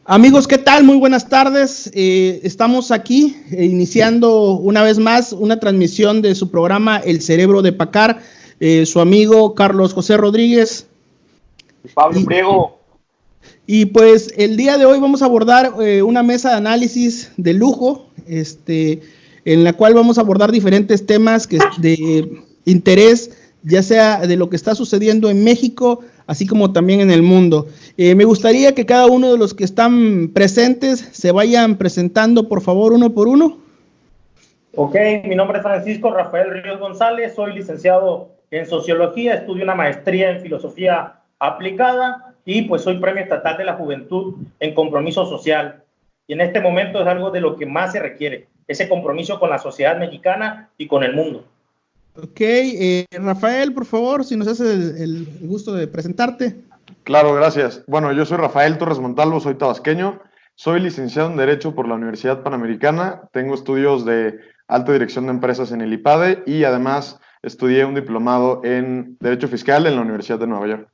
Amigos, ¿qué tal? Muy buenas tardes. Estamos aquí iniciando una vez más una transmisión de su programa El Cerebro de Pacar. Su amigo Carlos José Rodríguez. Pablo Priego. Y pues el día de hoy vamos a abordar una mesa de análisis de lujo, en la cual vamos a abordar diferentes temas de interés, ya sea de lo que está sucediendo en México, así como también en el mundo. Me gustaría que cada uno de los que están presentes se vayan presentando, por favor, uno por uno. Ok, mi nombre es Francisco Rafael Ríos González, soy licenciado en Sociología, estudio una maestría en Filosofía Aplicada y pues soy Premio Estatal de la Juventud en Compromiso Social. Y en este momento es algo de lo que más se requiere, ese compromiso con la sociedad mexicana y con el mundo. Ok, Rafael, por favor, si nos hace el gusto de presentarte. Claro, gracias. Bueno, yo soy Rafael Torres Montalvo, soy tabasqueño, soy licenciado en Derecho por la Universidad Panamericana, tengo estudios de alta dirección de empresas en el IPADE y además estudié un diplomado en Derecho Fiscal en la Universidad de Nueva York.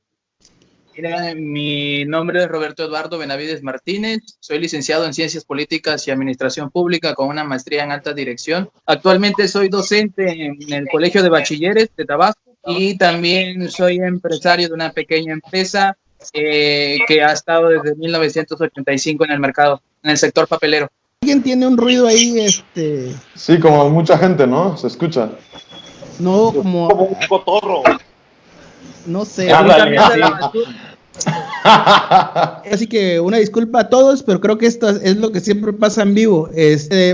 Mira, mi nombre es Roberto Eduardo Benavides Martínez, soy licenciado en Ciencias Políticas y Administración Pública con una maestría en alta dirección. Actualmente soy docente en el Colegio de Bachilleres de Tabasco y también soy empresario de una pequeña empresa que ha estado desde 1985 en el mercado, en el sector papelero. ¿Alguien tiene un ruido ahí? Sí, como mucha gente, ¿no? Se escucha. No, como un cotorro. No sé. Así que una disculpa a todos, pero creo que esto es lo que siempre pasa en vivo.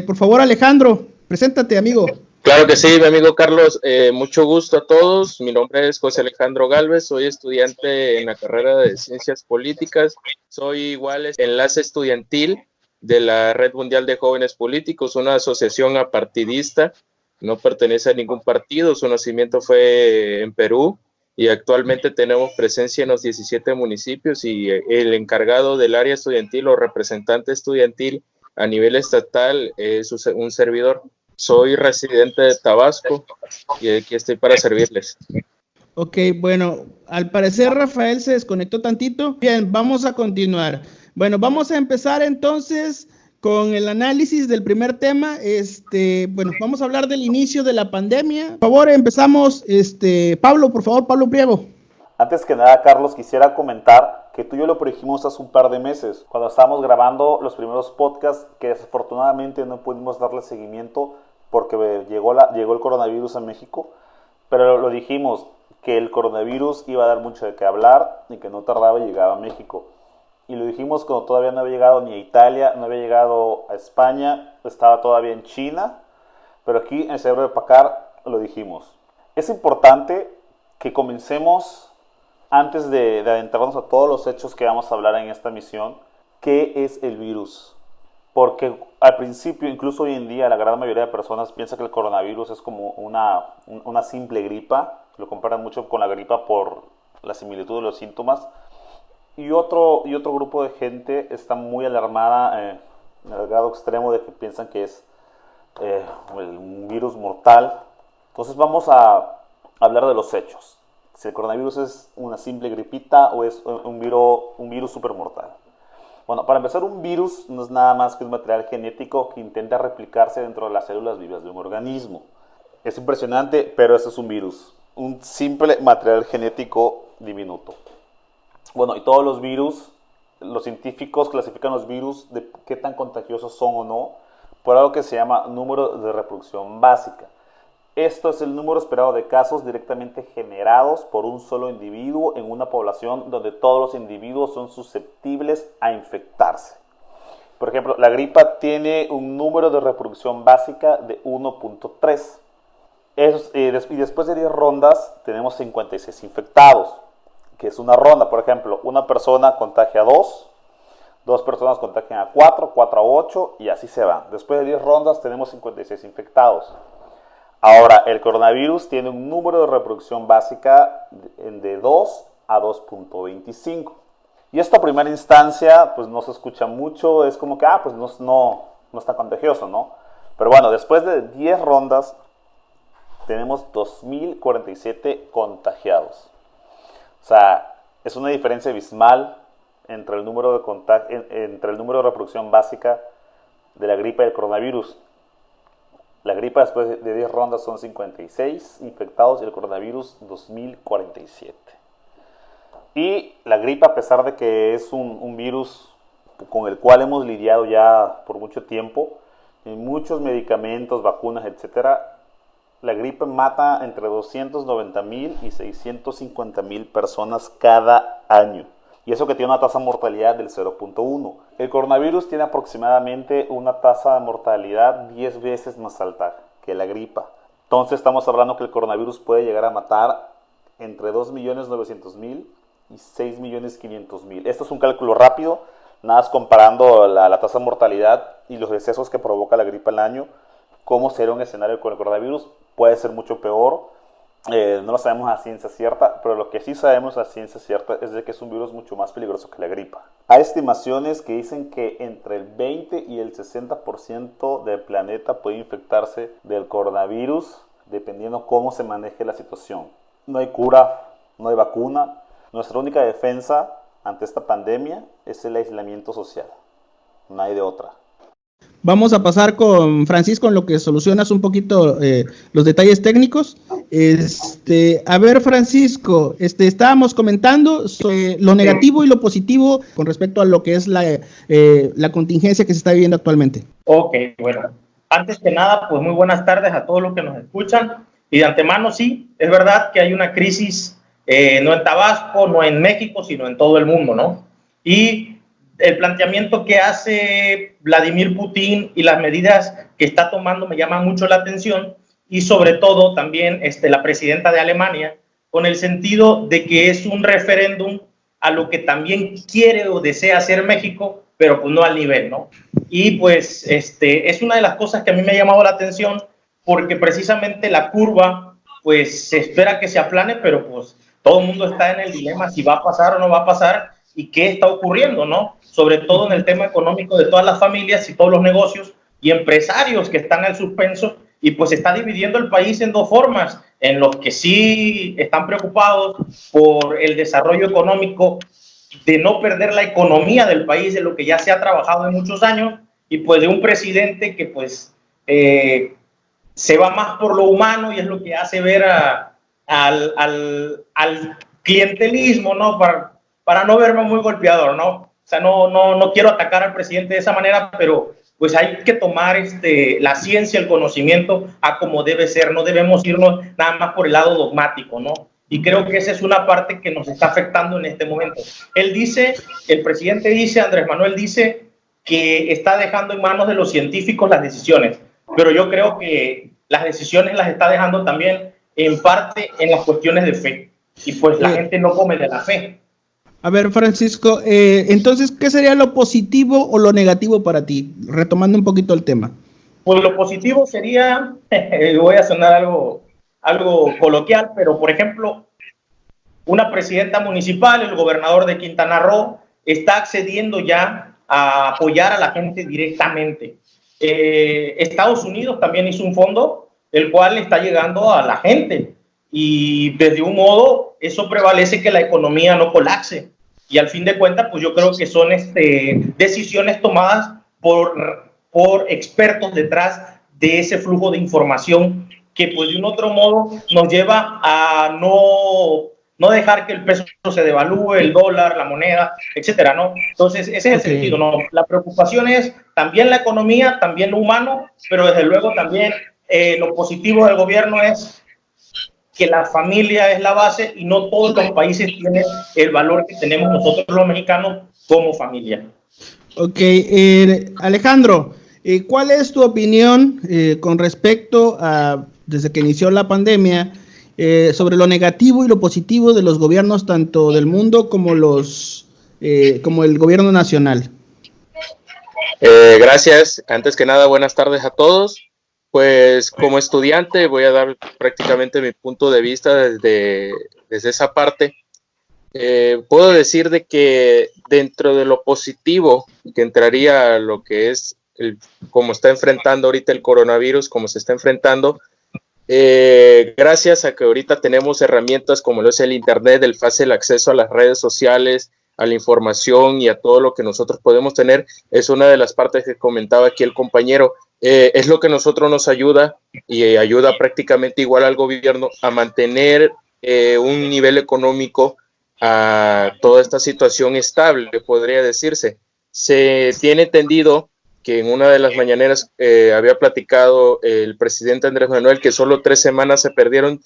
Por favor, Alejandro, preséntate, amigo. Claro que sí, mi amigo Carlos, mucho gusto a todos. Mi nombre es José Alejandro Galvez, soy estudiante en la carrera de Ciencias Políticas. Soy igual enlace estudiantil de la Red Mundial de Jóvenes Políticos, una asociación apartidista. No pertenece a ningún partido, su nacimiento fue en Perú. Y actualmente tenemos presencia en los 17 municipios y el encargado del área estudiantil o representante estudiantil a nivel estatal es un servidor. Soy residente de Tabasco y aquí estoy para servirles. Ok, bueno, al parecer Rafael se desconectó tantito. Bien, vamos a continuar. Bueno, vamos a empezar entonces con el análisis del primer tema. Bueno, vamos a hablar del inicio de la pandemia. Por favor, empezamos, Pablo, por favor, Pablo Priego. Antes que nada, Carlos, quisiera comentar que tú y yo lo predijimos hace un par de meses, cuando estábamos grabando los primeros podcasts, que desafortunadamente no pudimos darle seguimiento porque llegó el coronavirus a México, pero lo dijimos, que el coronavirus iba a dar mucho de qué hablar y que no tardaba en llegar a México. Y lo dijimos cuando todavía no había llegado ni a Italia, no había llegado a España, estaba todavía en China, pero aquí en el Cerebro de Pacar lo dijimos. Es importante que comencemos, antes de adentrarnos a todos los hechos que vamos a hablar en esta misión, ¿qué es el virus? Porque al principio, incluso hoy en día, la gran mayoría de personas piensa que el coronavirus es como una simple gripa, lo comparan mucho con la gripa por la similitud de los síntomas. Y otro grupo de gente está muy alarmada al grado extremo de que piensan que es un virus mortal. Entonces vamos a hablar de los hechos. Si el coronavirus es una simple gripita o es un virus supermortal. Bueno, para empezar, un virus no es nada más que un material genético que intenta replicarse dentro de las células vivas de un organismo. Es impresionante, pero eso es un virus. Un simple material genético diminuto. Bueno, y todos los virus, los científicos clasifican los virus de qué tan contagiosos son o no por algo que se llama número de reproducción básica. Esto es el número esperado de casos directamente generados por un solo individuo en una población donde todos los individuos son susceptibles a infectarse. Por ejemplo, la gripa tiene un número de reproducción básica de 1.3. Y después de 10 rondas tenemos 56 infectados, que es una ronda. Por ejemplo, una persona contagia a 2 personas contagian a 4, 4 a 8 y así se van. Después de 10 rondas tenemos 56 infectados. Ahora, el coronavirus tiene un número de reproducción básica de 2 a 2.25. Y esta primera instancia, pues no se escucha mucho, es como que, pues no está contagioso, ¿no? Pero bueno, después de 10 rondas, tenemos 2.047 contagiados. O sea, es una diferencia abismal entre el número de reproducción básica de la gripe y el coronavirus. La gripa después de 10 rondas son 56 infectados y el coronavirus 2047. Y la gripa, a pesar de que es un virus con el cual hemos lidiado ya por mucho tiempo, en muchos medicamentos, vacunas, etcétera, la gripe mata entre 290,000 y 650,000 personas cada año. Y eso que tiene una tasa de mortalidad del 0.1. El coronavirus tiene aproximadamente una tasa de mortalidad 10 veces más alta que la gripa. Entonces estamos hablando que el coronavirus puede llegar a matar entre 2.900.000 y 6.500.000. Esto es un cálculo rápido, nada más comparando la tasa de mortalidad y los decesos que provoca la gripe al año. ¿Cómo será un escenario con el coronavirus? Puede ser mucho peor. No lo sabemos a ciencia cierta, pero lo que sí sabemos a ciencia cierta es de que es un virus mucho más peligroso que la gripa. Hay estimaciones que dicen que entre el 20 y el 60% del planeta puede infectarse del coronavirus, dependiendo cómo se maneje la situación. No hay cura, no hay vacuna. Nuestra única defensa ante esta pandemia es el aislamiento social. No hay de otra. Vamos a pasar con Francisco en lo que solucionas un poquito los detalles técnicos. A ver, Francisco, estábamos comentando sobre lo negativo y lo positivo con respecto a lo que es la contingencia que se está viviendo actualmente. Ok, bueno. Antes que nada, pues muy buenas tardes a todos los que nos escuchan. Y de antemano, sí, es verdad que hay una crisis, no en Tabasco, no en México, sino en todo el mundo, ¿no? Y el planteamiento que hace Vladimir Putin y las medidas que está tomando me llaman mucho la atención, y sobre todo también la presidenta de Alemania, con el sentido de que es un referéndum a lo que también quiere o desea hacer México, pero pues no al nivel, ¿no? Y pues es una de las cosas que a mí me ha llamado la atención, porque precisamente la curva pues se espera que se aplane, pero pues todo el mundo está en el dilema si va a pasar o no va a pasar, y qué está ocurriendo, ¿no? Sobre todo en el tema económico de todas las familias y todos los negocios y empresarios que están al suspenso, y pues se está dividiendo el país en dos formas, en los que sí están preocupados por el desarrollo económico, de no perder la economía del país, de lo que ya se ha trabajado en muchos años, y pues de un presidente que pues se va más por lo humano, y es lo que hace ver al clientelismo, ¿no? Para no verme muy golpeador, ¿no? O sea, no quiero atacar al presidente de esa manera, pero pues hay que tomar la ciencia, el conocimiento a como debe ser. No debemos irnos nada más por el lado dogmático, ¿no? Y creo que esa es una parte que nos está afectando en este momento. El presidente dice, Andrés Manuel dice, que está dejando en manos de los científicos las decisiones, pero yo creo que las decisiones las está dejando también en parte en las cuestiones de fe, y pues la gente no come de la fe. A ver, Francisco, entonces, ¿qué sería lo positivo o lo negativo para ti? Retomando un poquito el tema. Pues lo positivo sería, voy a sonar algo coloquial, pero por ejemplo, una presidenta municipal, el gobernador de Quintana Roo, está accediendo ya a apoyar a la gente directamente. Estados Unidos también hizo un fondo, el cual está llegando a la gente, y desde un modo eso prevalece que la economía no colapse. Y al fin de cuentas, pues yo creo que son decisiones tomadas por expertos detrás de ese flujo de información que pues de un otro modo nos lleva a no dejar que el peso se devalúe, el dólar, la moneda, etcétera, ¿no? Entonces, ese es el sentido, ¿no? La preocupación es también la economía, también lo humano, pero desde luego también lo positivo del gobierno es que la familia es la base, y no todos los países tienen el valor que tenemos nosotros los mexicanos como familia. Ok, Alejandro, ¿cuál es tu opinión con respecto a, desde que inició la pandemia, sobre lo negativo y lo positivo de los gobiernos tanto del mundo como el gobierno nacional? Gracias. Antes que nada, buenas tardes a todos. Pues como estudiante voy a dar prácticamente mi punto de vista desde esa parte. Puedo decir de que dentro de lo positivo que entraría lo que es como está enfrentando ahorita el coronavirus, como se está enfrentando, gracias a que ahorita tenemos herramientas como lo es el internet, el fácil acceso a las redes sociales, a la información y a todo lo que nosotros podemos tener, es una de las partes que comentaba aquí el compañero. Es lo que nosotros nos ayuda y ayuda prácticamente igual al gobierno a mantener un nivel económico a toda esta situación estable, podría decirse. Se tiene entendido que en una de las mañaneras había platicado el presidente Andrés Manuel que solo 3 semanas se perdieron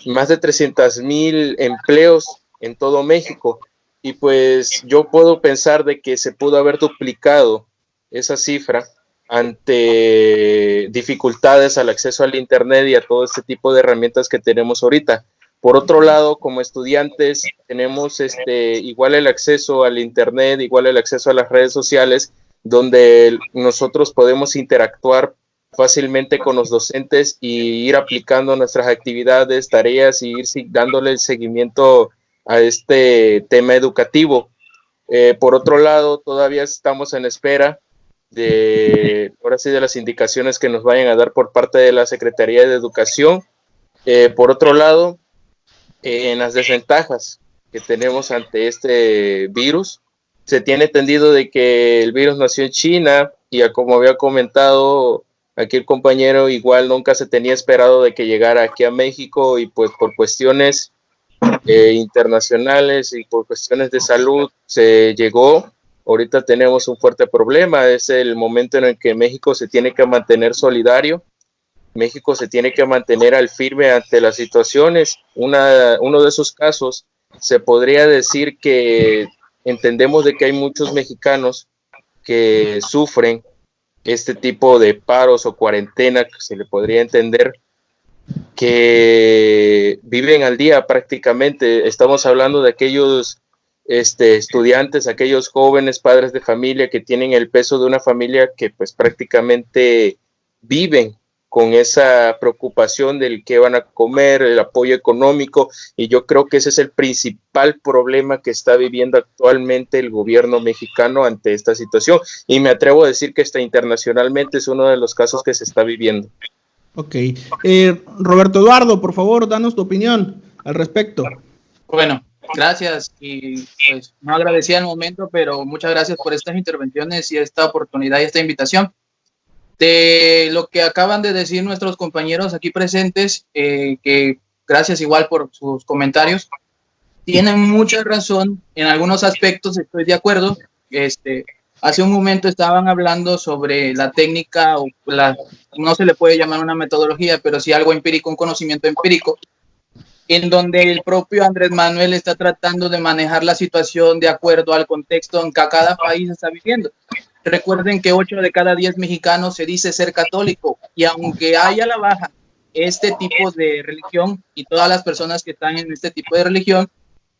más de 300,000 empleos en todo México. Y pues yo puedo pensar de que se pudo haber duplicado esa cifra ante dificultades al acceso al internet y a todo este tipo de herramientas que tenemos ahorita. Por otro lado, como estudiantes, tenemos igual el acceso al internet, igual el acceso a las redes sociales, donde nosotros podemos interactuar fácilmente con los docentes y ir aplicando nuestras actividades, tareas y ir dándole el seguimiento a este tema educativo. Por otro lado, todavía estamos en espera de las indicaciones que nos vayan a dar por parte de la Secretaría de Educación. Por otro lado, en las desventajas que tenemos ante este virus, se tiene entendido de que el virus nació en China y como había comentado aquí el compañero, igual nunca se tenía esperado de que llegara aquí a México y pues por cuestiones internacionales y por cuestiones de salud se llegó. Ahorita tenemos un fuerte problema, es el momento en el que México se tiene que mantener solidario. México se tiene que mantener al firme ante las situaciones. Uno de esos casos se podría decir que entendemos de que hay muchos mexicanos que sufren este tipo de paros o cuarentena, que se le podría entender, que viven al día prácticamente. Estamos hablando de aquellos estudiantes, aquellos jóvenes padres de familia que tienen el peso de una familia que pues prácticamente viven con esa preocupación del qué van a comer, el apoyo económico, y yo creo que ese es el principal problema que está viviendo actualmente el gobierno mexicano ante esta situación, y me atrevo a decir que internacionalmente es uno de los casos que se está viviendo. Ok. Roberto Eduardo, por favor, danos tu opinión al respecto. Bueno, gracias, y pues no agradecía el momento, pero muchas gracias por estas intervenciones y esta oportunidad y esta invitación. De lo que acaban de decir nuestros compañeros aquí presentes, que gracias igual por sus comentarios, tienen mucha razón en algunos aspectos, estoy de acuerdo. Hace un momento estaban hablando sobre la técnica, o no se le puede llamar una metodología, pero sí algo empírico, un conocimiento empírico, en donde el propio Andrés Manuel está tratando de manejar la situación de acuerdo al contexto en que cada país está viviendo. Recuerden que 8 de cada 10 mexicanos se dice ser católico, y aunque haya a la baja este tipo de religión y todas las personas que están en este tipo de religión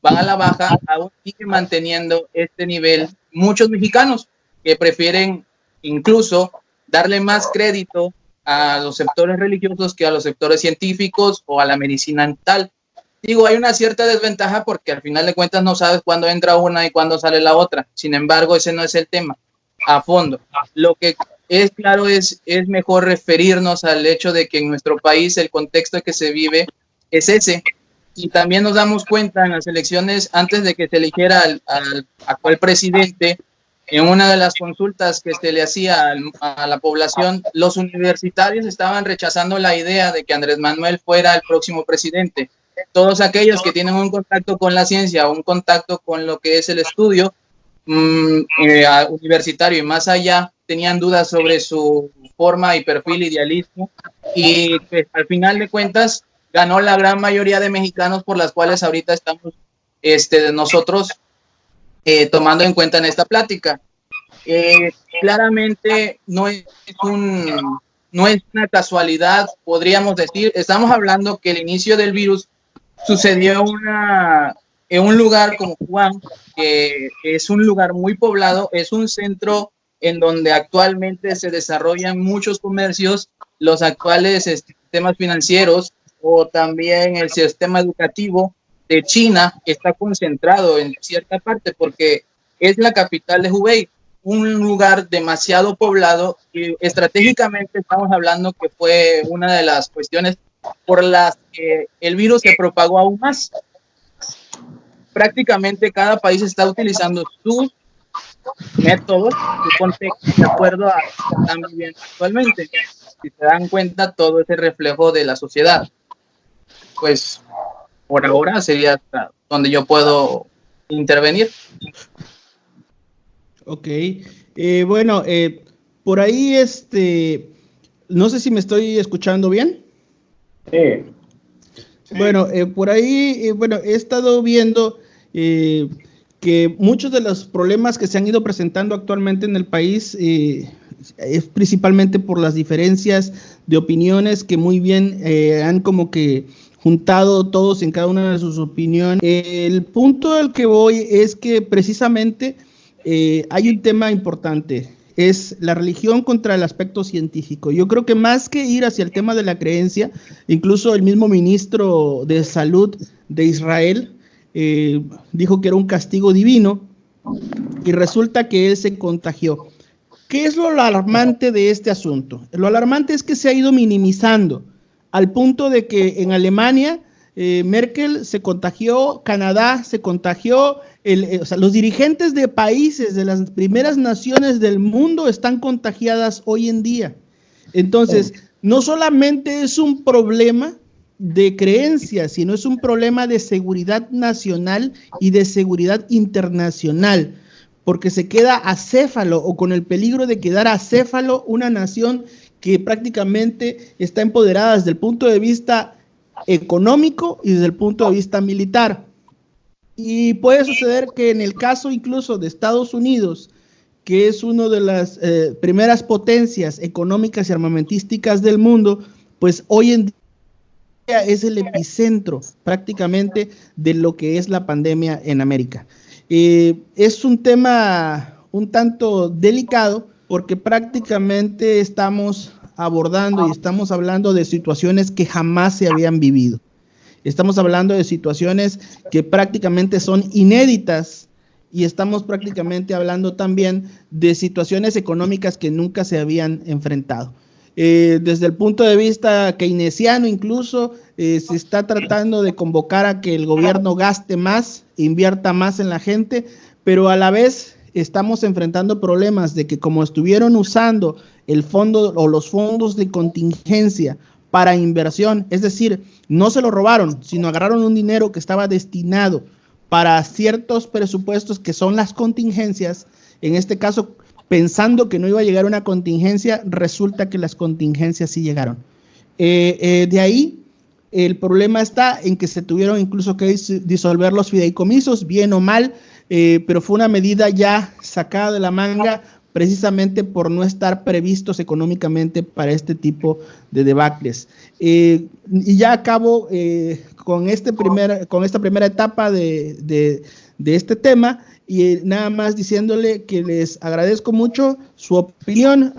van a la baja, aún sigue manteniendo este nivel muchos mexicanos que prefieren incluso darle más crédito a los sectores religiosos que a los sectores científicos o a la medicina tal. Digo, hay una cierta desventaja porque al final de cuentas no sabes cuándo entra una y cuándo sale la otra. Sin embargo, ese no es el tema a fondo. Lo que es claro es mejor referirnos al hecho de que en nuestro país el contexto que se vive es ese. Y también nos damos cuenta en las elecciones, antes de que se eligiera al actual presidente, en una de las consultas que se le hacía a la población, los universitarios estaban rechazando la idea de que Andrés Manuel fuera el próximo presidente. Todos aquellos que tienen un contacto con la ciencia, un contacto con lo que es el estudio universitario y más allá, tenían dudas sobre su forma y perfil idealismo, y pues, al final de cuentas ganó la gran mayoría de mexicanos, por las cuales ahorita estamos nosotros tomando en cuenta en esta plática. Claramente no es una casualidad, podríamos decir. Estamos hablando que el inicio del virus sucedió en un lugar como Wuhan, que es un lugar muy poblado, es un centro en donde actualmente se desarrollan muchos comercios, los actuales sistemas financieros o también el sistema educativo de China está concentrado en cierta parte porque es la capital de Hubei, un lugar demasiado poblado, y estratégicamente estamos hablando que fue una de las cuestiones por las que el virus se propagó aún más. prácticamente cada país está utilizando sus métodos, su contexto, de acuerdo a lo que están viviendo actualmente. Si se dan cuenta, todo es el reflejo de la sociedad. Pues por ahora sería hasta donde yo puedo intervenir. Ok, bueno, por ahí, no sé si me estoy escuchando bien. Sí. Bueno, por ahí, bueno, he estado viendo que muchos de los problemas que se han ido presentando actualmente en el país es principalmente por las diferencias de opiniones que muy bien han como que juntado todos en cada una de sus opiniones. El punto al que voy es que precisamente hay un tema importante, es la religión contra el aspecto científico. Yo creo que más que ir hacia el tema de la creencia, incluso el mismo ministro de Salud de Israel dijo que era un castigo divino y resulta que él se contagió. ¿Qué es lo alarmante de este asunto? Lo alarmante es que se ha ido minimizando al punto de que en Alemania Merkel se contagió, Canadá se contagió, o sea, los dirigentes de países de las primeras naciones del mundo están contagiadas hoy en día. Entonces, no solamente es un problema de creencias, sino es un problema de seguridad nacional y de seguridad internacional, porque se queda acéfalo o con el peligro de quedar acéfalo una nación que prácticamente está empoderada desde el punto de vista económico y desde el punto de vista militar. Y puede suceder que en el caso incluso de Estados Unidos, que es una de las primeras potencias económicas y armamentísticas del mundo, pues hoy en día es el epicentro prácticamente de lo que es la pandemia en América. Es un tema un tanto delicado porque prácticamente estamos abordando y estamos hablando de situaciones que jamás se habían vivido. Estamos hablando de situaciones que prácticamente son inéditas y estamos prácticamente hablando también de situaciones económicas que nunca se habían enfrentado. Desde el punto de vista keynesiano incluso se está tratando de convocar a que el gobierno gaste más, invierta más en la gente, pero a la vez estamos enfrentando problemas de que como estuvieron usando el fondo o los fondos de contingencia para inversión, es decir, no se lo robaron, sino agarraron un dinero que estaba destinado para ciertos presupuestos que son las contingencias, en este caso pensando que no iba a llegar una contingencia, resulta que las contingencias sí llegaron. De ahí, el problema está en que se tuvieron incluso que disolver los fideicomisos, bien o mal, pero fue una medida ya sacada de la manga precisamente por no estar previstos económicamente para este tipo de debacles. Y ya acabo con esta primera etapa de este tema, y nada más diciéndole que les agradezco mucho su opinión.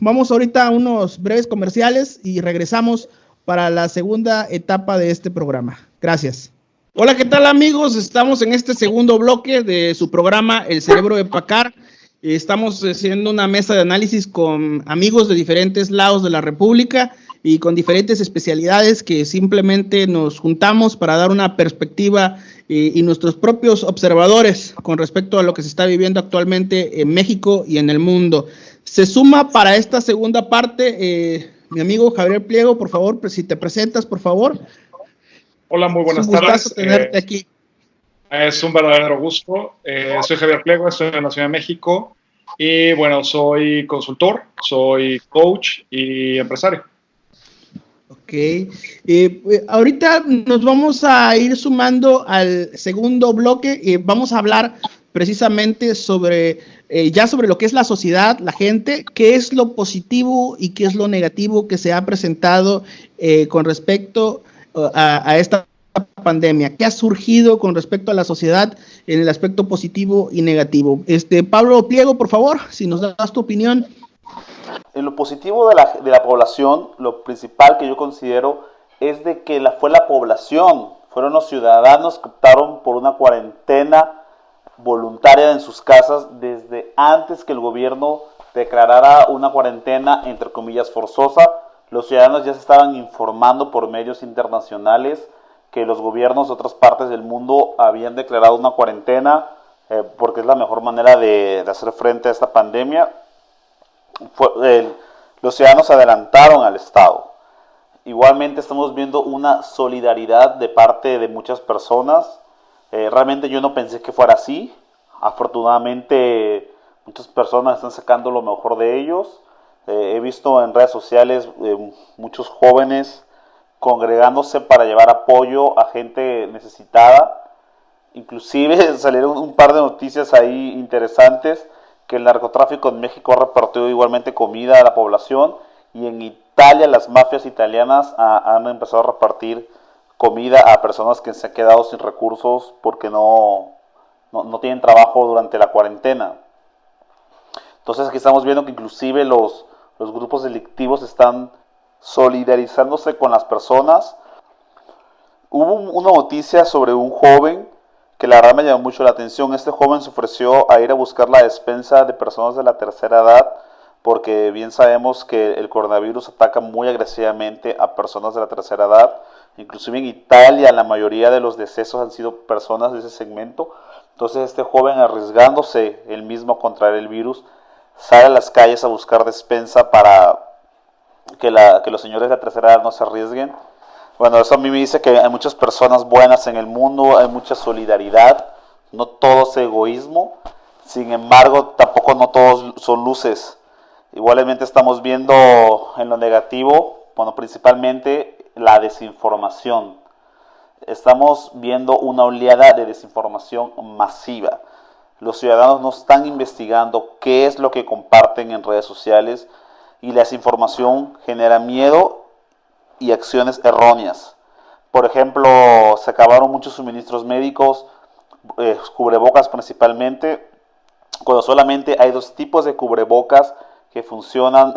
Vamos ahorita a unos breves comerciales y regresamos para la segunda etapa de este programa. Gracias. Hola, ¿qué tal amigos? Estamos en este segundo bloque de su programa El Cerebro de Pacar. Estamos haciendo una mesa de análisis con amigos de diferentes lados de la República y con diferentes especialidades que simplemente nos juntamos para dar una perspectiva y nuestros propios observadores con respecto a lo que se está viviendo actualmente en México y en el mundo. Se suma para esta segunda parte mi amigo Javier Pliego, por favor, si te presentas, por favor. Hola, muy buenas tardes. Es un gustazo tenerte aquí. Es un verdadero gusto. Soy Javier Pliego, estoy en la Ciudad de México y bueno, soy consultor, soy coach y empresario. Ok, ahorita nos vamos a ir sumando al segundo bloque, vamos a hablar precisamente sobre lo que es la sociedad, la gente, qué es lo positivo y qué es lo negativo que se ha presentado con respecto a esta pandemia, qué ha surgido con respecto a la sociedad en el aspecto positivo y negativo. Pablo Pliego, por favor, si nos das tu opinión. En lo positivo de la población, lo principal que yo considero es de que fue la población, fueron los ciudadanos que optaron por una cuarentena voluntaria en sus casas desde antes que el gobierno declarara una cuarentena, entre comillas, forzosa. Los ciudadanos ya se estaban informando por medios internacionales que los gobiernos de otras partes del mundo habían declarado una cuarentena porque es la mejor manera de hacer frente a esta pandemia. Los ciudadanos se adelantaron al Estado. Igualmente estamos viendo una solidaridad de parte de muchas personas. Realmente yo no pensé que fuera así. Afortunadamente muchas personas están sacando lo mejor de ellos. He visto en redes sociales muchos jóvenes congregándose para llevar apoyo a gente necesitada. Inclusive salieron un par de noticias ahí interesantes, que el narcotráfico en México ha repartido igualmente comida a la población, y en Italia las mafias italianas han empezado a repartir comida a personas que se han quedado sin recursos porque no tienen trabajo durante la cuarentena. Entonces aquí estamos viendo que inclusive los grupos delictivos están solidarizándose con las personas. Hubo una noticia sobre un joven que la verdad me llamó mucho la atención. Este joven se ofreció a ir a buscar la despensa de personas de la tercera edad, porque bien sabemos que el coronavirus ataca muy agresivamente a personas de la tercera edad. Inclusive en Italia la mayoría de los decesos han sido personas de ese segmento. Entonces este joven, arriesgándose él mismo a contraer el virus, sale a las calles a buscar despensa para que los señores de la tercera edad no se arriesguen. Bueno, eso a mí me dice que hay muchas personas buenas en el mundo, hay mucha solidaridad, no todo es egoísmo. Sin embargo, tampoco no todos son luces. Igualmente estamos viendo en lo negativo, bueno, principalmente la desinformación. Estamos viendo una oleada de desinformación masiva. Los ciudadanos no están investigando qué es lo que comparten en redes sociales, y la desinformación genera miedo y acciones erróneas. Por ejemplo, se acabaron muchos suministros médicos, cubrebocas principalmente, cuando solamente hay 2 tipos de cubrebocas que funcionan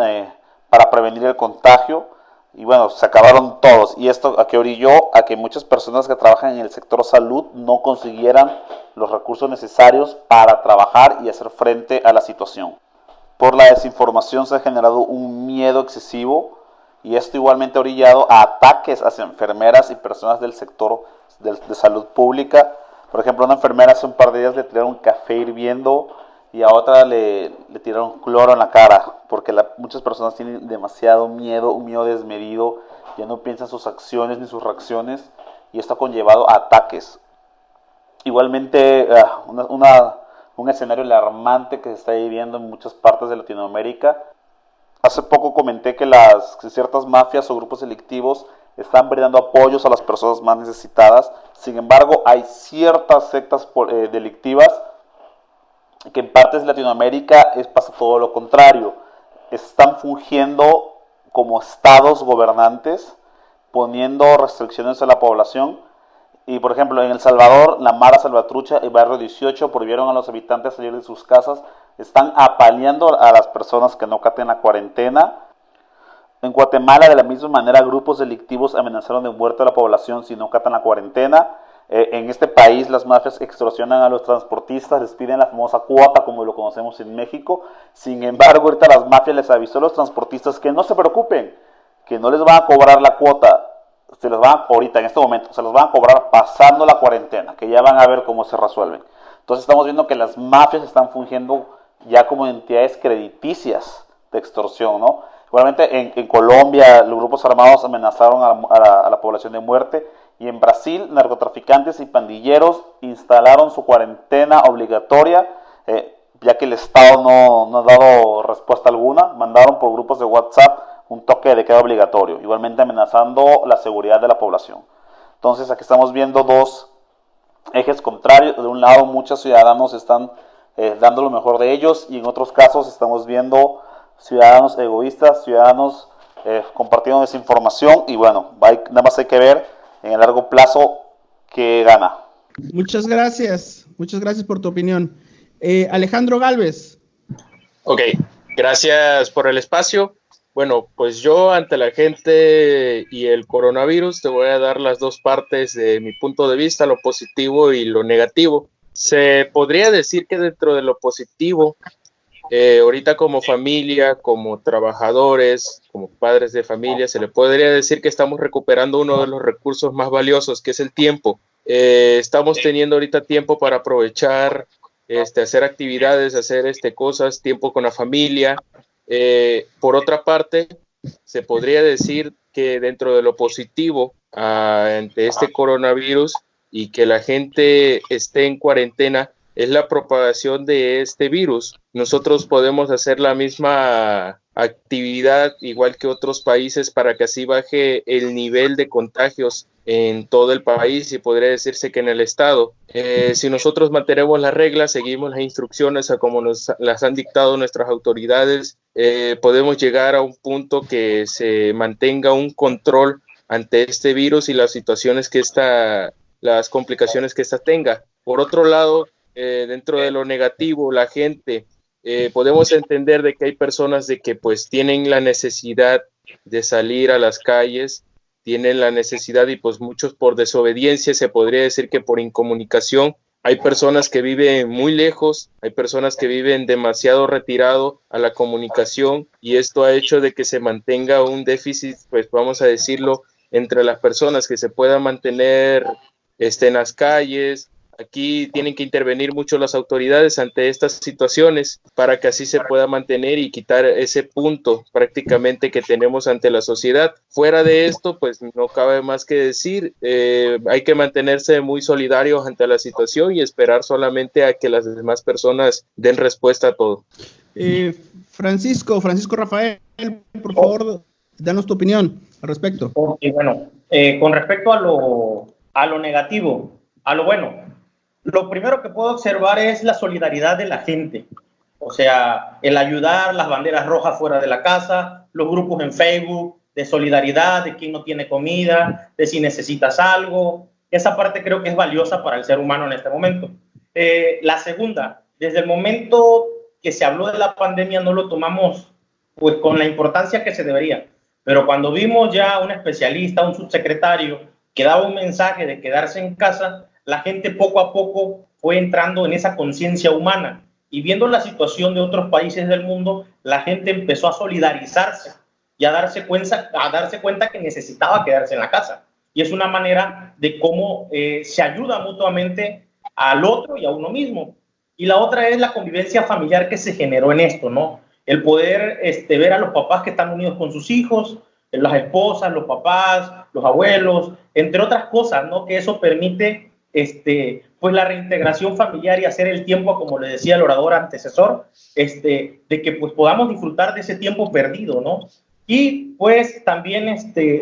para prevenir el contagio. Y bueno, se acabaron todos. ¿Y esto a qué orilló? A que muchas personas que trabajan en el sector salud no consiguieran los recursos necesarios para trabajar y hacer frente a la situación. Por la desinformación se ha generado un miedo excesivo, y esto igualmente ha orillado a ataques hacia enfermeras y personas del sector de salud pública. Por ejemplo, una enfermera hace un par de días le tiraron café hirviendo, y a otra le tiraron cloro en la cara, porque muchas personas tienen demasiado miedo, un miedo desmedido, ya no piensan sus acciones ni sus reacciones, y esto ha conllevado a ataques. Igualmente, un escenario alarmante que se está viviendo en muchas partes de Latinoamérica. Hace poco comenté que ciertas mafias o grupos delictivos están brindando apoyos a las personas más necesitadas. Sin embargo, hay ciertas sectas delictivas que en partes de Latinoamérica pasa todo lo contrario. Están fungiendo como estados gobernantes, poniendo restricciones a la población. Y por ejemplo, en El Salvador, la Mara Salvatrucha, el barrio 18, prohibieron a los habitantes salir de sus casas. Están apaleando a las personas que no acaten la cuarentena. En Guatemala, de la misma manera, grupos delictivos amenazaron de muerte a la población si no acatan la cuarentena. En este país, las mafias extorsionan a los transportistas, les piden la famosa cuota, como lo conocemos en México. Sin embargo, ahorita las mafias les avisó a los transportistas que no se preocupen, que no les van a cobrar la cuota. Se los van ahorita, en este momento, se los van a cobrar pasando la cuarentena, que ya van a ver cómo se resuelven. Entonces estamos viendo que las mafias están fungiendo ya como entidades crediticias de extorsión, ¿no? Igualmente en Colombia los grupos armados amenazaron a la población de muerte, y en Brasil narcotraficantes y pandilleros instalaron su cuarentena obligatoria, ya que el Estado no ha dado respuesta alguna. Mandaron por grupos de WhatsApp un toque de queda obligatorio, igualmente amenazando la seguridad de la población. Entonces aquí estamos viendo 2 ejes contrarios. De un lado, muchos ciudadanos están dando lo mejor de ellos, y en otros casos estamos viendo ciudadanos egoístas, ciudadanos compartiendo desinformación, y bueno, nada más hay que ver en el largo plazo qué gana. Muchas gracias por tu opinión. Alejandro Galvez. Ok, gracias por el espacio. Bueno, pues yo ante la gente y el coronavirus te voy a dar las 2 partes de mi punto de vista, lo positivo y lo negativo. Se podría decir que dentro de lo positivo, ahorita como familia, como trabajadores, como padres de familia, se le podría decir que estamos recuperando uno de los recursos más valiosos, que es el tiempo. Estamos teniendo ahorita tiempo para aprovechar, hacer actividades, hacer cosas, tiempo con la familia. Por otra parte, se podría decir que dentro de lo positivo ante este coronavirus y que la gente esté en cuarentena, es la propagación de este virus. Nosotros podemos hacer la misma actividad igual que otros países para que así baje el nivel de contagios en todo el país y podría decirse que en el estado. Si nosotros mantenemos las reglas, seguimos las instrucciones a como nos las han dictado nuestras autoridades, podemos llegar a un punto que se mantenga un control ante este virus y las situaciones que las complicaciones que esta tenga. Por otro lado, dentro de lo negativo, la gente, podemos entender de que hay personas de que pues tienen la necesidad de salir a las calles, tienen la necesidad y pues muchos por desobediencia, se podría decir que por incomunicación. Hay personas que viven muy lejos, hay personas que viven demasiado retirado a la comunicación y esto ha hecho de que se mantenga un déficit, pues vamos a decirlo, entre las personas que se puedan mantener en las calles. Aquí tienen que intervenir mucho las autoridades ante estas situaciones para que así se pueda mantener y quitar ese punto prácticamente que tenemos ante la sociedad. Fuera de esto, pues no cabe más que decir, hay que mantenerse muy solidarios ante la situación y esperar solamente a que las demás personas den respuesta a todo. Francisco Rafael, por favor, danos tu opinión al respecto. Bueno, con respecto a lo negativo, a lo bueno, lo primero que puedo observar es la solidaridad de la gente. O sea, el ayudar, las banderas rojas fuera de la casa, los grupos en Facebook de solidaridad, de quien no tiene comida, de si necesitas algo. Esa parte creo que es valiosa para el ser humano en este momento. La segunda, desde el momento que se habló de la pandemia no lo tomamos pues con la importancia que se debería. Pero cuando vimos ya un especialista, un subsecretario, que daba un mensaje de quedarse en casa, la gente poco a poco fue entrando en esa conciencia humana y viendo la situación de otros países del mundo, la gente empezó a solidarizarse y a darse cuenta que necesitaba quedarse en la casa. Y es una manera de cómo se ayuda mutuamente al otro y a uno mismo. Y la otra es la convivencia familiar que se generó en esto, ¿no? El poder ver a los papás que están unidos con sus hijos, las esposas, los papás, los abuelos, entre otras cosas, ¿no? Que eso permite pues la reintegración familiar y hacer el tiempo, como le decía el orador antecesor, de que pues podamos disfrutar de ese tiempo perdido, ¿no? Y pues también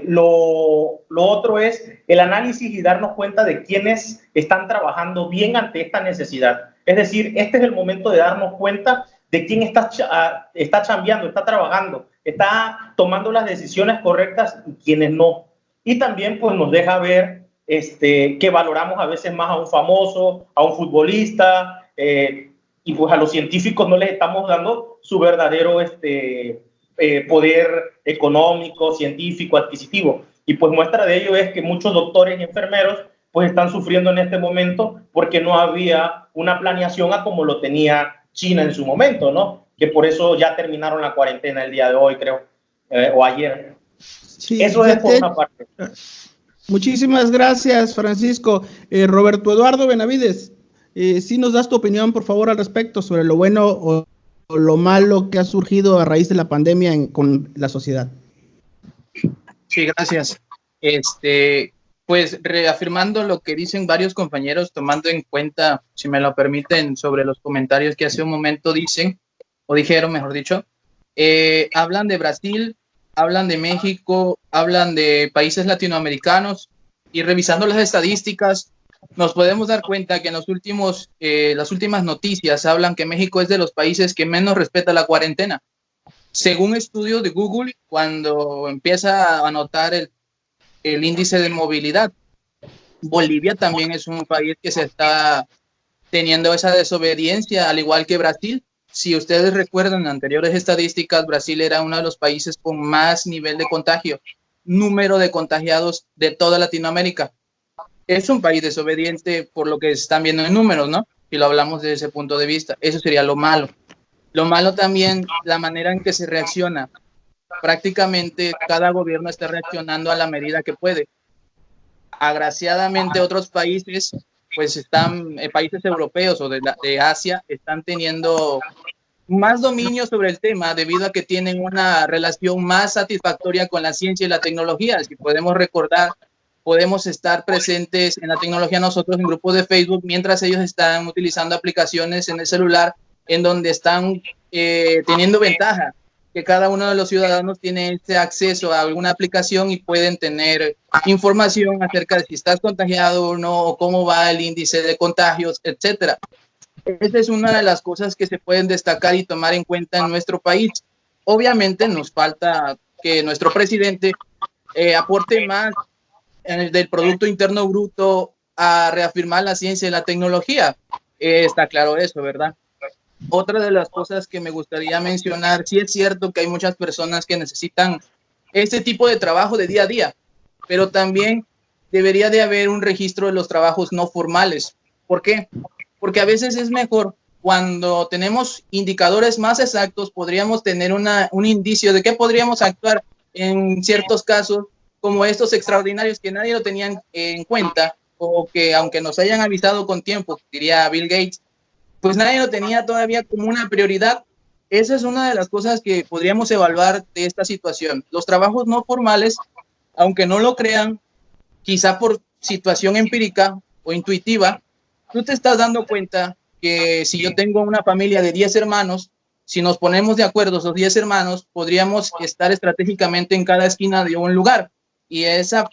lo otro es el análisis y darnos cuenta de quiénes están trabajando bien ante esta necesidad. Es decir, este es el momento de darnos cuenta de quién está chambeando, está trabajando, está tomando las decisiones correctas y quiénes no. Y también pues nos deja ver que valoramos a veces más a un famoso, a un futbolista, y pues a los científicos no les estamos dando su verdadero poder económico, científico, adquisitivo. Y pues muestra de ello es que muchos doctores y enfermeros pues están sufriendo en este momento porque no había una planeación a como lo tenía China en su momento, ¿no? Que por eso ya terminaron la cuarentena el día de hoy, creo, o ayer. Sí, eso es por una parte. Muchísimas gracias, Francisco. Roberto Eduardo Benavides, ¿sí nos das tu opinión, por favor, al respecto sobre lo bueno o lo malo que ha surgido a raíz de la pandemia con la sociedad? Sí, gracias. Pues reafirmando lo que dicen varios compañeros, tomando en cuenta, si me lo permiten, sobre los comentarios que hace un momento dijeron, mejor dicho, hablan de Brasil, hablan de México, hablan de países latinoamericanos y revisando las estadísticas nos podemos dar cuenta que en las últimas noticias hablan que México es de los países que menos respeta la cuarentena. Según estudios de Google, cuando empieza a notar el índice de movilidad, Bolivia también es un país que se está teniendo esa desobediencia, al igual que Brasil. Si ustedes recuerdan anteriores estadísticas, Brasil era uno de los países con más nivel de contagio, número de contagiados de toda Latinoamérica. Es un país desobediente por lo que están viendo en números, ¿no? Si lo hablamos desde ese punto de vista, eso sería lo malo. Lo malo también, la manera en que se reacciona. Prácticamente cada gobierno está reaccionando a la medida que puede. Agraciadamente otros países, pues están, países europeos o de Asia, están teniendo más dominio sobre el tema debido a que tienen una relación más satisfactoria con la ciencia y la tecnología. Si podemos recordar, podemos estar presentes en la tecnología nosotros en grupos de Facebook mientras ellos están utilizando aplicaciones en el celular en donde están teniendo ventaja, que cada uno de los ciudadanos tiene ese acceso a alguna aplicación y pueden tener información acerca de si estás contagiado o no, o cómo va el índice de contagios, etcétera. Esa es una de las cosas que se pueden destacar y tomar en cuenta en nuestro país. Obviamente nos falta que nuestro presidente aporte más del Producto Interno Bruto a reafirmar la ciencia y la tecnología. Está claro eso, ¿verdad? Otra de las cosas que me gustaría mencionar, sí es cierto que hay muchas personas que necesitan este tipo de trabajo de día a día, pero también debería de haber un registro de los trabajos no formales. ¿Por qué? Porque a veces es mejor cuando tenemos indicadores más exactos, podríamos tener un indicio de que podríamos actuar en ciertos casos como estos extraordinarios que nadie lo tenían en cuenta, o que aunque nos hayan avisado con tiempo, diría Bill Gates, pues nadie lo tenía todavía como una prioridad. Esa es una de las cosas que podríamos evaluar de esta situación. Los trabajos no formales, aunque no lo crean, quizá por situación empírica o intuitiva, tú te estás dando cuenta que si yo tengo una familia de 10 hermanos, si nos ponemos de acuerdo esos 10 hermanos, podríamos estar estratégicamente en cada esquina de un lugar. Y esa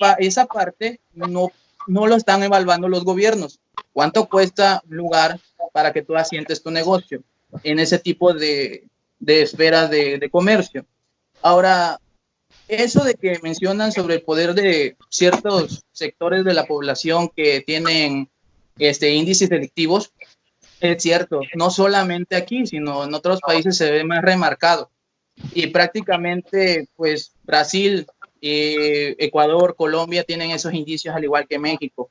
parte no lo están evaluando los gobiernos. ¿Cuánto cuesta un lugar para que tú asientes tu negocio en ese tipo de esferas de comercio? Ahora, eso de que mencionan sobre el poder de ciertos sectores de la población que tienen índices delictivos, es cierto, no solamente aquí, sino en otros países se ve más remarcado. Y prácticamente, pues, Brasil, Ecuador, Colombia tienen esos indicios al igual que México.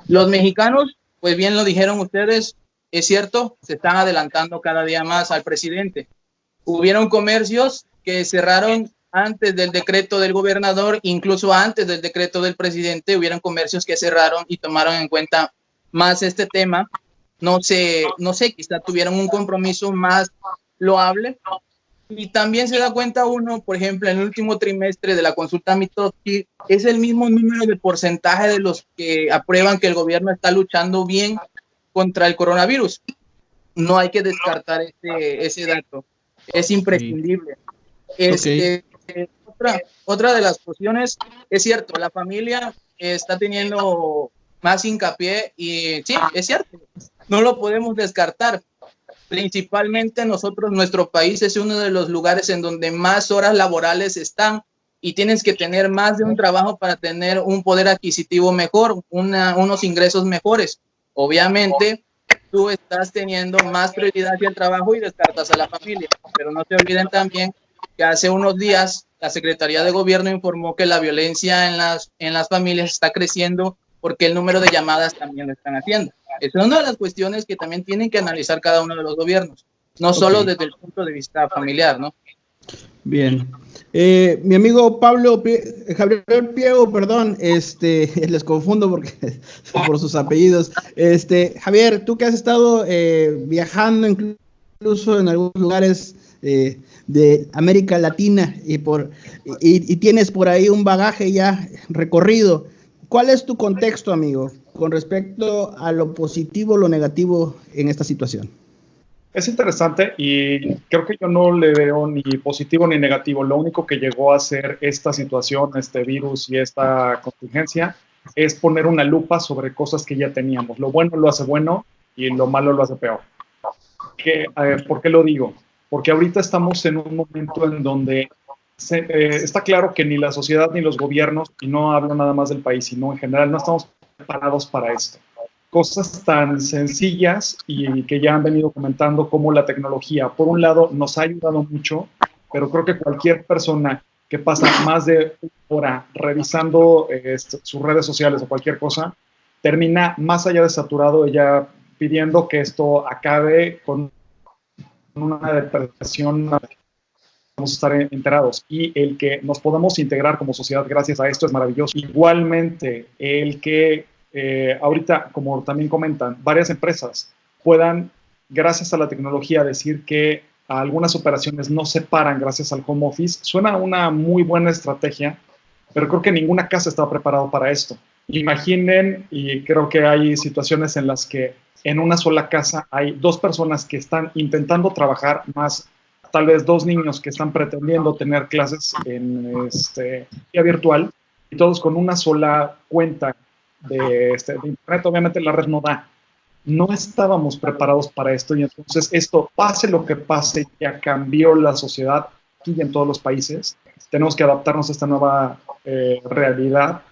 Los mexicanos, pues bien lo dijeron ustedes, es cierto, se están adelantando cada día más al presidente. Hubieron comercios que cerraron antes del decreto del gobernador, incluso antes del decreto del presidente, hubieron comercios que cerraron y tomaron en cuenta más este tema. No sé, quizá tuvieron un compromiso más loable. Y también se da cuenta uno, por ejemplo, en el último trimestre de la consulta Mitofsky, es el mismo número de porcentaje de los que aprueban que el gobierno está luchando bien contra el coronavirus. No hay que descartar ese dato. Es imprescindible. Okay. Otra de las cuestiones, es cierto, la familia está teniendo más hincapié y sí, es cierto, no lo podemos descartar. Principalmente nuestro país es uno de los lugares en donde más horas laborales están y tienes que tener más de un trabajo para tener un poder adquisitivo mejor, unos ingresos mejores. Obviamente, tú estás teniendo más prioridad hacia el trabajo y descartas a la familia, pero no te olviden también que hace unos días la Secretaría de Gobierno informó que la violencia en las familias está creciendo porque el número de llamadas también lo están haciendo. Esa es una de las cuestiones que también tienen que analizar cada uno de los gobiernos, no solo desde el punto de vista familiar, ¿no? Bien. Mi amigo Javier Piego, perdón, les confundo por sus apellidos. Javier, tú que has estado viajando incluso en algunos lugares de América Latina y tienes por ahí un bagaje ya recorrido, ¿cuál es tu contexto, amigo, con respecto a lo positivo o lo negativo en esta situación? Es interesante y creo que yo no le veo ni positivo ni negativo. Lo único que llegó a hacer esta situación, este virus y esta contingencia es poner una lupa sobre cosas que ya teníamos. Lo bueno lo hace bueno y lo malo lo hace peor. ¿Por qué lo digo? Porque ahorita estamos en un momento en donde está claro que ni la sociedad ni los gobiernos, y no hablo nada más del país, sino en general, no estamos preparados para esto. Cosas tan sencillas y que ya han venido comentando como la tecnología, por un lado, nos ha ayudado mucho, pero creo que cualquier persona que pasa más de una hora revisando sus redes sociales o cualquier cosa, termina más allá de saturado, ya pidiendo que esto acabe con una depresión, vamos a estar enterados. Y el que nos podamos integrar como sociedad gracias a esto es maravilloso. Igualmente, el que ahorita, como también comentan, varias empresas puedan, gracias a la tecnología, decir que algunas operaciones no se paran gracias al home office, suena una muy buena estrategia, pero creo que ninguna casa está preparada para esto. Imaginen, y creo que hay situaciones en las que en una sola casa hay 2 personas que están intentando trabajar, más tal vez 2 niños que están pretendiendo tener clases en vía virtual, y todos con una sola cuenta de internet. Obviamente la red no da. No estábamos preparados para esto, y entonces esto, pase lo que pase, ya cambió la sociedad aquí y en todos los países. Tenemos que adaptarnos a esta nueva realidad,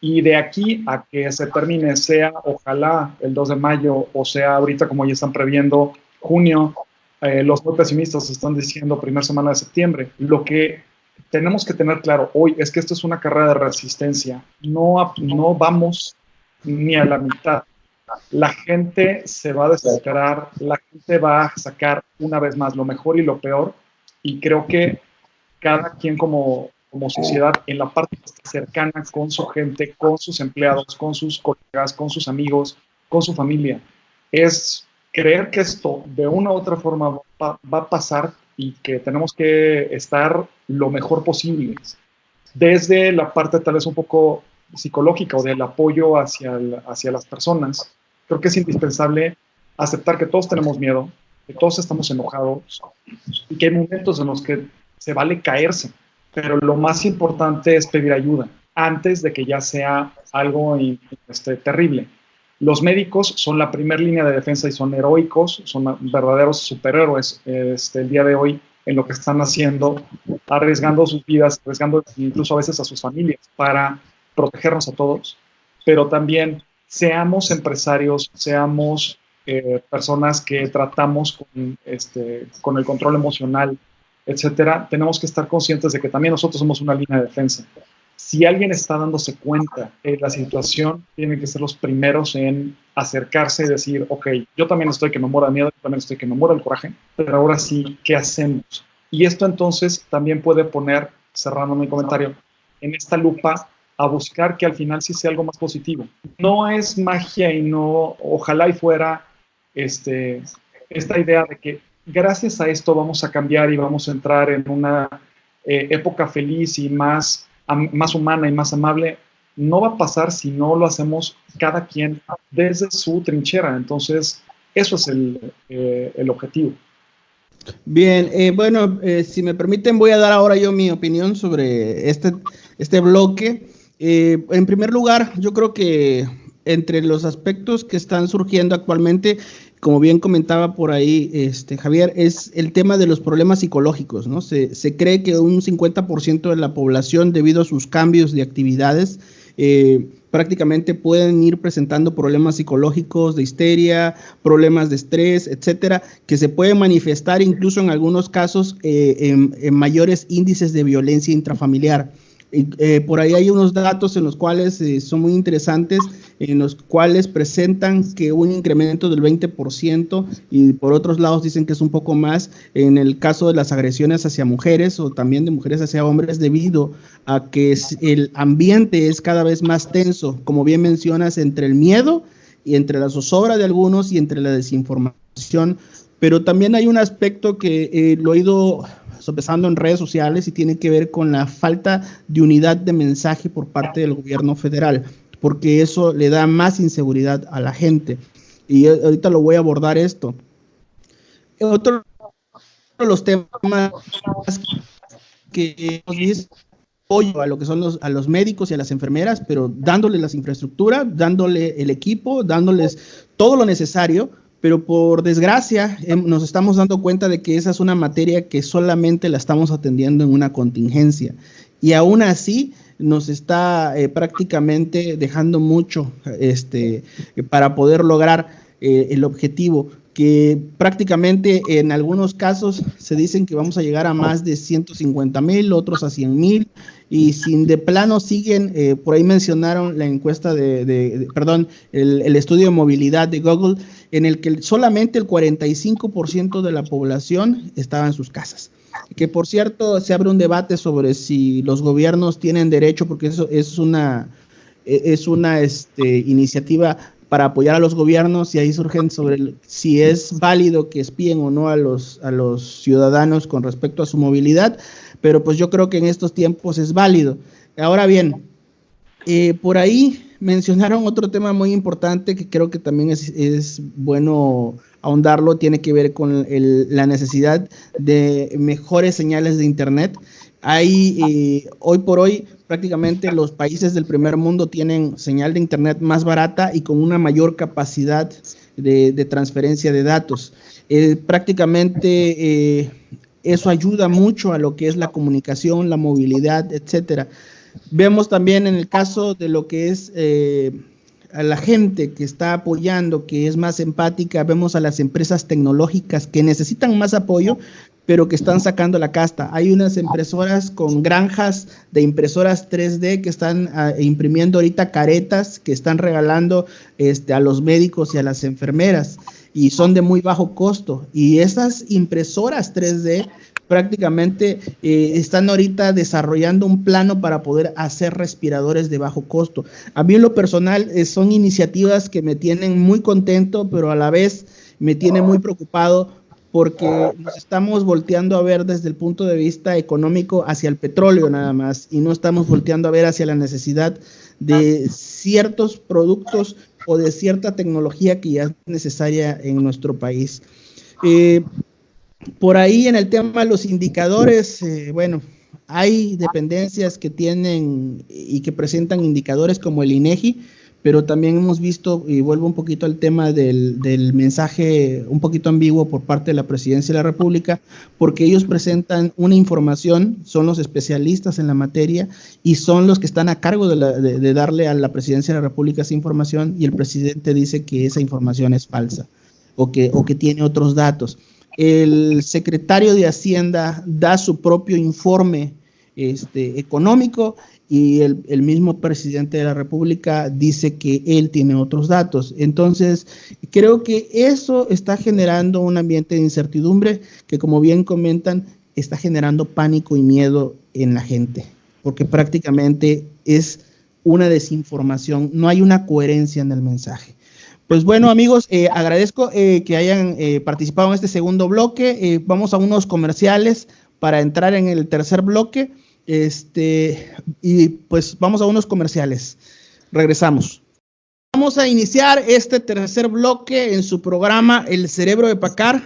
y de aquí a que se termine, sea ojalá el 2 de mayo o sea ahorita como ya están previendo junio, los muy pesimistas están diciendo primera semana de septiembre. Lo que tenemos que tener claro hoy es que esto es una carrera de resistencia. No vamos ni a la mitad. La gente se va a desesperar, la gente va a sacar una vez más lo mejor y lo peor, y creo que cada quien como sociedad, en la parte cercana con su gente, con sus empleados, con sus colegas, con sus amigos, con su familia, es creer que esto de una u otra forma va a pasar, y que tenemos que estar lo mejor posible. Desde la parte tal vez un poco psicológica o del apoyo hacia las personas, creo que es indispensable aceptar que todos tenemos miedo, que todos estamos enojados, y que hay momentos en los que se vale caerse, pero lo más importante es pedir ayuda antes de que ya sea algo terrible. Los médicos son la primera línea de defensa y son heroicos, son verdaderos superhéroes el día de hoy en lo que están haciendo, arriesgando sus vidas, arriesgando incluso a veces a sus familias para protegernos a todos, pero también seamos empresarios, seamos personas que tratamos con el control emocional, etcétera. Tenemos que estar conscientes de que también nosotros somos una línea de defensa. Si alguien está dándose cuenta de la situación, tienen que ser los primeros en acercarse y decir, ok, yo también estoy que me muero de miedo, yo también estoy que me muero del coraje, pero ahora sí, ¿qué hacemos? Y esto entonces también puede poner, cerrando mi comentario, en esta lupa a buscar que al final sí sea algo más positivo. No es magia y no, ojalá y fuera esta idea de que gracias a esto vamos a cambiar y vamos a entrar en una época feliz y más humana y más amable. No va a pasar si no lo hacemos cada quien desde su trinchera. Entonces, eso es el objetivo. Bien, bueno, si me permiten, voy a dar ahora yo mi opinión sobre este bloque. En primer lugar, yo creo que entre los aspectos que están surgiendo actualmente, como bien comentaba por ahí Javier, es el tema de los problemas psicológicos, ¿no? Se cree que un 50% de la población, debido a sus cambios de actividades, prácticamente pueden ir presentando problemas psicológicos, de histeria, problemas de estrés, etcétera, que se pueden manifestar incluso en algunos casos en mayores índices de violencia intrafamiliar. Por ahí hay unos datos en los cuales son muy interesantes, en los cuales presentan que un incremento del 20%, y por otros lados dicen que es un poco más en el caso de las agresiones hacia mujeres o también de mujeres hacia hombres, debido a que el ambiente es cada vez más tenso, como bien mencionas, entre el miedo y entre la zozobra de algunos y entre la desinformación. Pero también hay un aspecto que lo he ido sopesando en redes sociales y tiene que ver con la falta de unidad de mensaje por parte del gobierno federal, porque eso le da más inseguridad a la gente. Y ahorita lo voy a abordar esto. Otro de los temas que hemos visto, apoyo a lo que son a los médicos y a las enfermeras, pero dándoles las infraestructuras, dándole el equipo, dándoles todo lo necesario. Pero por desgracia nos estamos dando cuenta de que esa es una materia que solamente la estamos atendiendo en una contingencia, y aún así nos está prácticamente dejando mucho para poder lograr el objetivo, que prácticamente en algunos casos se dicen que vamos a llegar a más de 150,000, otros a 100,000, y sin de plano siguen, por ahí mencionaron la encuesta el estudio de movilidad de Google, en el que solamente el 45% de la población estaba en sus casas. Que por cierto, se abre un debate sobre si los gobiernos tienen derecho, porque eso es una iniciativa para apoyar a los gobiernos, y ahí surgen sobre si es válido que espíen o no a los ciudadanos con respecto a su movilidad, pero pues yo creo que en estos tiempos es válido. Ahora bien, por ahí mencionaron otro tema muy importante que creo que también es bueno ahondarlo, tiene que ver con la necesidad de mejores señales de internet. Hoy por hoy prácticamente los países del primer mundo tienen señal de internet más barata y con una mayor capacidad de transferencia de datos. Prácticamente eso ayuda mucho a lo que es la comunicación, la movilidad, etcétera. Vemos también en el caso de lo que es a la gente que está apoyando, que es más empática, vemos a las empresas tecnológicas que necesitan más apoyo, pero que están sacando la casta. Hay unas impresoras con granjas de impresoras 3D que están imprimiendo ahorita caretas que están regalando a los médicos y a las enfermeras, y son de muy bajo costo. Y esas impresoras 3D prácticamente están ahorita desarrollando un plano para poder hacer respiradores de bajo costo. A mí en lo personal son iniciativas que me tienen muy contento, pero a la vez me tiene muy preocupado, porque nos estamos volteando a ver desde el punto de vista económico hacia el petróleo nada más, y no estamos volteando a ver hacia la necesidad de ciertos productos o de cierta tecnología que ya es necesaria en nuestro país. Por ahí en el tema de los indicadores, bueno, hay dependencias que tienen y que presentan indicadores como el INEGI, pero también hemos visto, y vuelvo un poquito al tema del mensaje un poquito ambiguo por parte de la Presidencia de la República, porque ellos presentan una información, son los especialistas en la materia y son los que están a cargo de darle a la Presidencia de la República esa información, y el presidente dice que esa información es falsa o que tiene otros datos. El secretario de Hacienda da su propio informe económico, y el mismo presidente de la República dice que él tiene otros datos. Entonces, creo que eso está generando un ambiente de incertidumbre que, como bien comentan, está generando pánico y miedo en la gente, porque prácticamente es una desinformación, no hay una coherencia en el mensaje. Pues bueno, amigos, agradezco que hayan participado en este segundo bloque. Vamos a unos comerciales para entrar en el tercer bloque. Y pues vamos a unos comerciales. Regresamos. Vamos a iniciar este tercer bloque en su programa El Cerebro de Packard.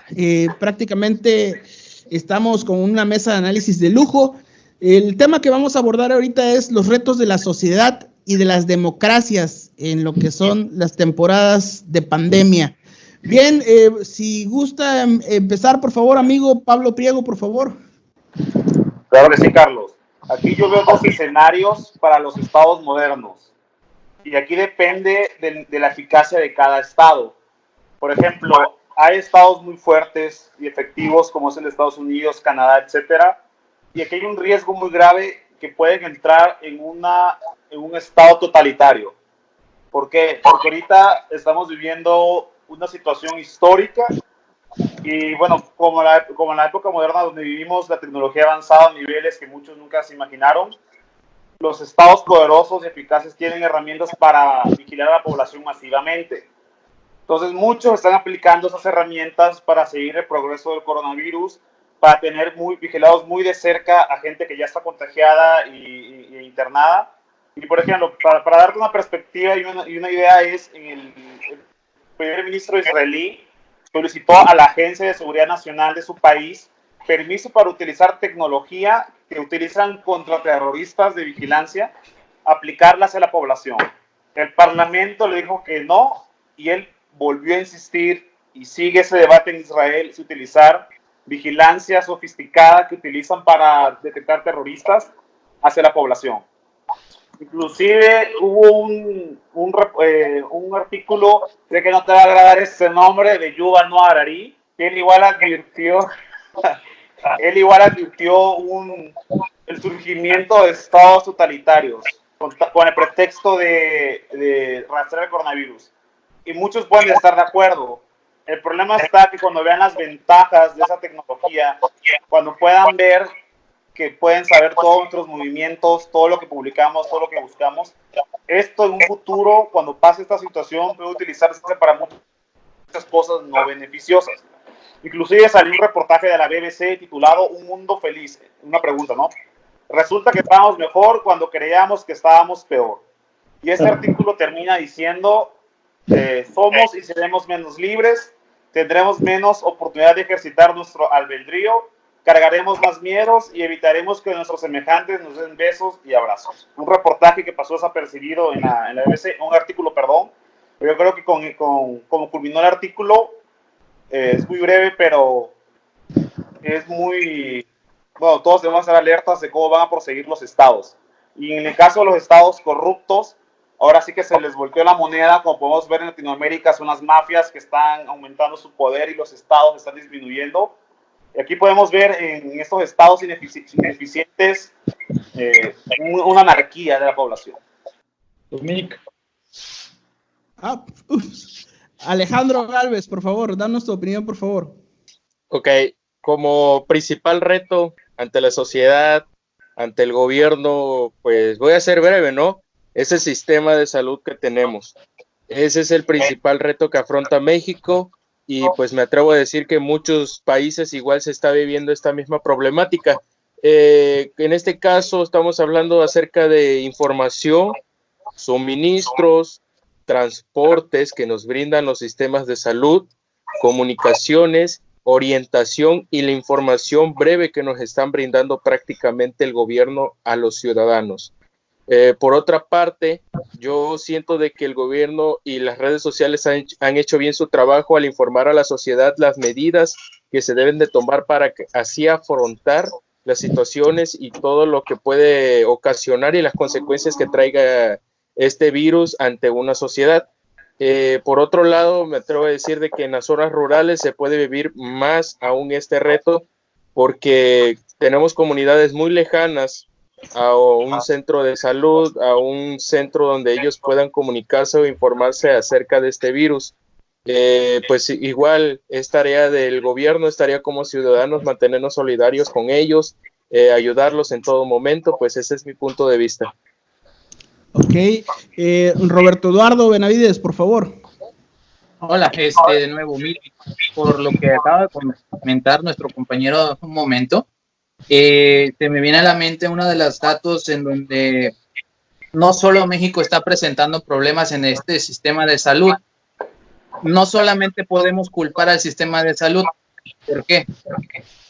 Prácticamente estamos con una mesa de análisis de lujo. El tema que vamos a abordar ahorita es los retos de la sociedad y de las democracias en lo que son las temporadas de pandemia. Bien, si gusta empezar, por favor, amigo Pablo Priego, por favor. Claro que sí, Carlos. Aquí yo veo dos escenarios para los estados modernos, y aquí depende de la eficacia de cada estado. Por ejemplo, hay estados muy fuertes y efectivos como es el de Estados Unidos, Canadá, etcétera, y aquí hay un riesgo muy grave que pueden entrar en un estado totalitario. ¿Por qué? Porque ahorita estamos viviendo una situación histórica. Y bueno, como en la época moderna donde vivimos, la tecnología ha avanzado a niveles que muchos nunca se imaginaron. Los estados poderosos y eficaces tienen herramientas para vigilar a la población masivamente. Entonces muchos están aplicando esas herramientas para seguir el progreso del coronavirus, para tener vigilados muy de cerca a gente que ya está contagiada y internada. Y por ejemplo, para darte una perspectiva y una idea, es el primer ministro israelí solicitó a la Agencia de Seguridad Nacional de su país permiso para utilizar tecnología que utilizan contraterroristas de vigilancia, aplicarla hacia la población. El Parlamento le dijo que no, y él volvió a insistir, y sigue ese debate en Israel, si utilizar vigilancia sofisticada que utilizan para detectar terroristas hacia la población. Inclusive hubo un artículo, sé que no te va a agradar ese nombre, de Yuval Noah Harari, que él igual advirtió el surgimiento de estados totalitarios con el pretexto de rastrear el coronavirus. Y muchos pueden estar de acuerdo. El problema está que cuando vean las ventajas de esa tecnología, cuando puedan ver que pueden saber todos nuestros movimientos, todo lo que publicamos, todo lo que buscamos, esto en un futuro, cuando pase esta situación, puede utilizarse para muchas cosas no beneficiosas. Inclusive salió un reportaje de la BBC titulado Un mundo feliz. Una pregunta, ¿no? Resulta que estábamos mejor cuando creíamos que estábamos peor. Y este artículo termina diciendo, somos y seremos menos libres, tendremos menos oportunidad de ejercitar nuestro albedrío, cargaremos más miedos y evitaremos que nuestros semejantes nos den besos y abrazos. Un reportaje que pasó desapercibido en la BBC, un artículo, perdón. Pero yo creo que como culminó el artículo, es muy breve, pero es muy... Bueno, todos debemos estar alertas de cómo van a proseguir los estados. Y en el caso de los estados corruptos, ahora sí que se les volteó la moneda. Como podemos ver en Latinoamérica, son las mafias que están aumentando su poder y los estados están disminuyendo. Y aquí podemos ver en estos estados ineficientes una anarquía de la población. Dominic. Alejandro Galvez, por favor, danos tu opinión, por favor. Ok, como principal reto ante la sociedad, ante el gobierno, pues voy a ser breve, ¿no? Ese sistema de salud que tenemos. Ese es el principal reto que afronta México y pues me atrevo a decir que en muchos países igual se está viviendo esta misma problemática. En este caso estamos hablando acerca de información, suministros, transportes que nos brindan los sistemas de salud, comunicaciones, orientación y la información breve que nos están brindando prácticamente el gobierno a los ciudadanos. Por otra parte, yo siento de que el gobierno y las redes sociales han hecho bien su trabajo al informar a la sociedad las medidas que se deben de tomar para así afrontar las situaciones y todo lo que puede ocasionar y las consecuencias que traiga este virus ante una sociedad. Por otro lado, me atrevo a decir de que en las zonas rurales se puede vivir más aún este reto porque tenemos comunidades muy lejanas a un centro de salud, a un centro donde ellos puedan comunicarse o informarse acerca de este virus. Pues igual es tarea del gobierno, es tarea como ciudadanos mantenernos solidarios con ellos, ayudarlos en todo momento, pues ese es mi punto de vista. Ok, Roberto Eduardo Benavides, por favor. Hola, de nuevo, mil por lo que acaba de comentar nuestro compañero hace un momento. Se me viene a la mente uno de los datos en donde no solo México está presentando problemas en este sistema de salud, no solamente podemos culpar al sistema de salud. ¿Por qué?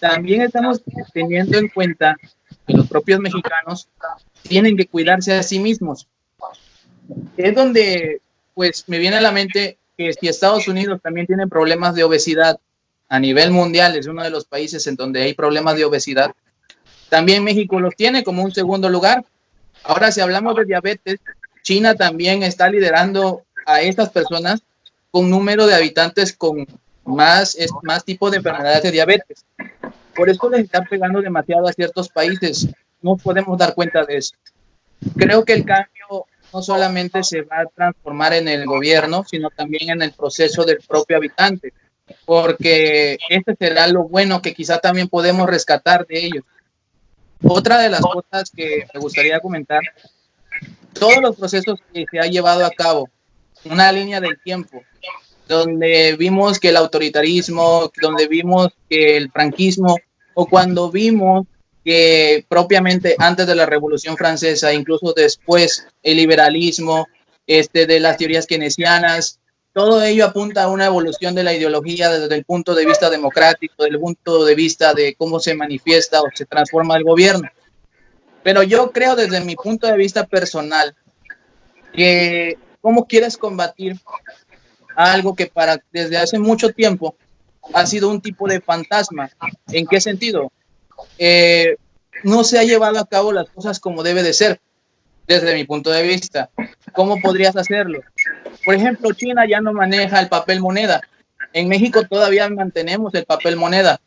También estamos teniendo en cuenta que los propios mexicanos tienen que cuidarse a sí mismos. Es donde, pues, me viene a la mente que si Estados Unidos también tiene problemas de obesidad a nivel mundial, es uno de los países en donde hay problemas de obesidad, también México los tiene como un segundo lugar. Ahora, si hablamos de diabetes, China también está liderando a estas personas con número de habitantes con más tipos de enfermedades de diabetes. Por eso les están pegando demasiado a ciertos países. No podemos dar cuenta de eso. Creo que el cambio no solamente se va a transformar en el gobierno, sino también en el proceso del propio habitante, porque este será lo bueno que quizá también podemos rescatar de ellos. Otra de las cosas que me gustaría comentar, todos los procesos que se ha llevado a cabo, una línea del tiempo, donde vimos que el autoritarismo, donde vimos que el franquismo, o cuando vimos que propiamente antes de la Revolución Francesa, incluso después el liberalismo, de las teorías keynesianas, todo ello apunta a una evolución de la ideología desde el punto de vista democrático, desde el punto de vista de cómo se manifiesta o se transforma el gobierno. Pero yo creo desde mi punto de vista personal que cómo quieres combatir algo que desde hace mucho tiempo ha sido un tipo de fantasma. ¿En qué sentido? No se ha llevado a cabo las cosas como debe de ser. desde mi punto de vista. ¿Cómo podrías hacerlo? Por ejemplo, China ya no maneja el papel moneda. En México todavía mantenemos el papel moneda.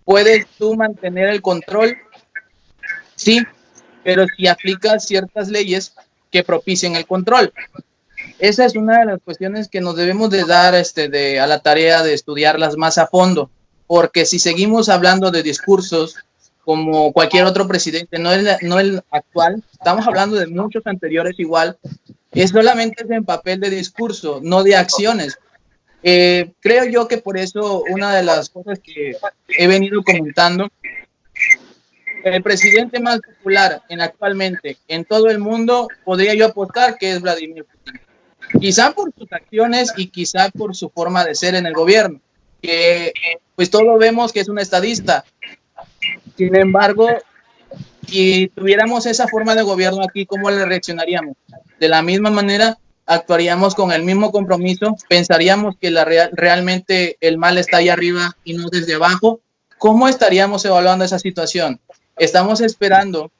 ¿Puedes tú mantener el control? Sí, pero si aplicas ciertas leyes que propicien el control. Esa es una de las cuestiones que nos debemos de dar a la tarea de estudiarlas más a fondo, porque si seguimos hablando de discursos como cualquier otro presidente, no el actual, estamos hablando de muchos anteriores igual, es solamente en papel de discurso, no de acciones. Creo yo que por eso una de las cosas que he venido comentando, el presidente más popular actualmente en todo el mundo, podría yo apostar que es Vladimir Putin. Quizá por sus acciones y quizá por su forma de ser en el gobierno, que pues todos vemos que es un estadista. Sin embargo, si tuviéramos esa forma de gobierno aquí, ¿cómo le reaccionaríamos? De la misma manera, actuaríamos con el mismo compromiso, pensaríamos que realmente el mal está ahí arriba y no desde abajo. ¿Cómo estaríamos evaluando esa situación? Estamos esperando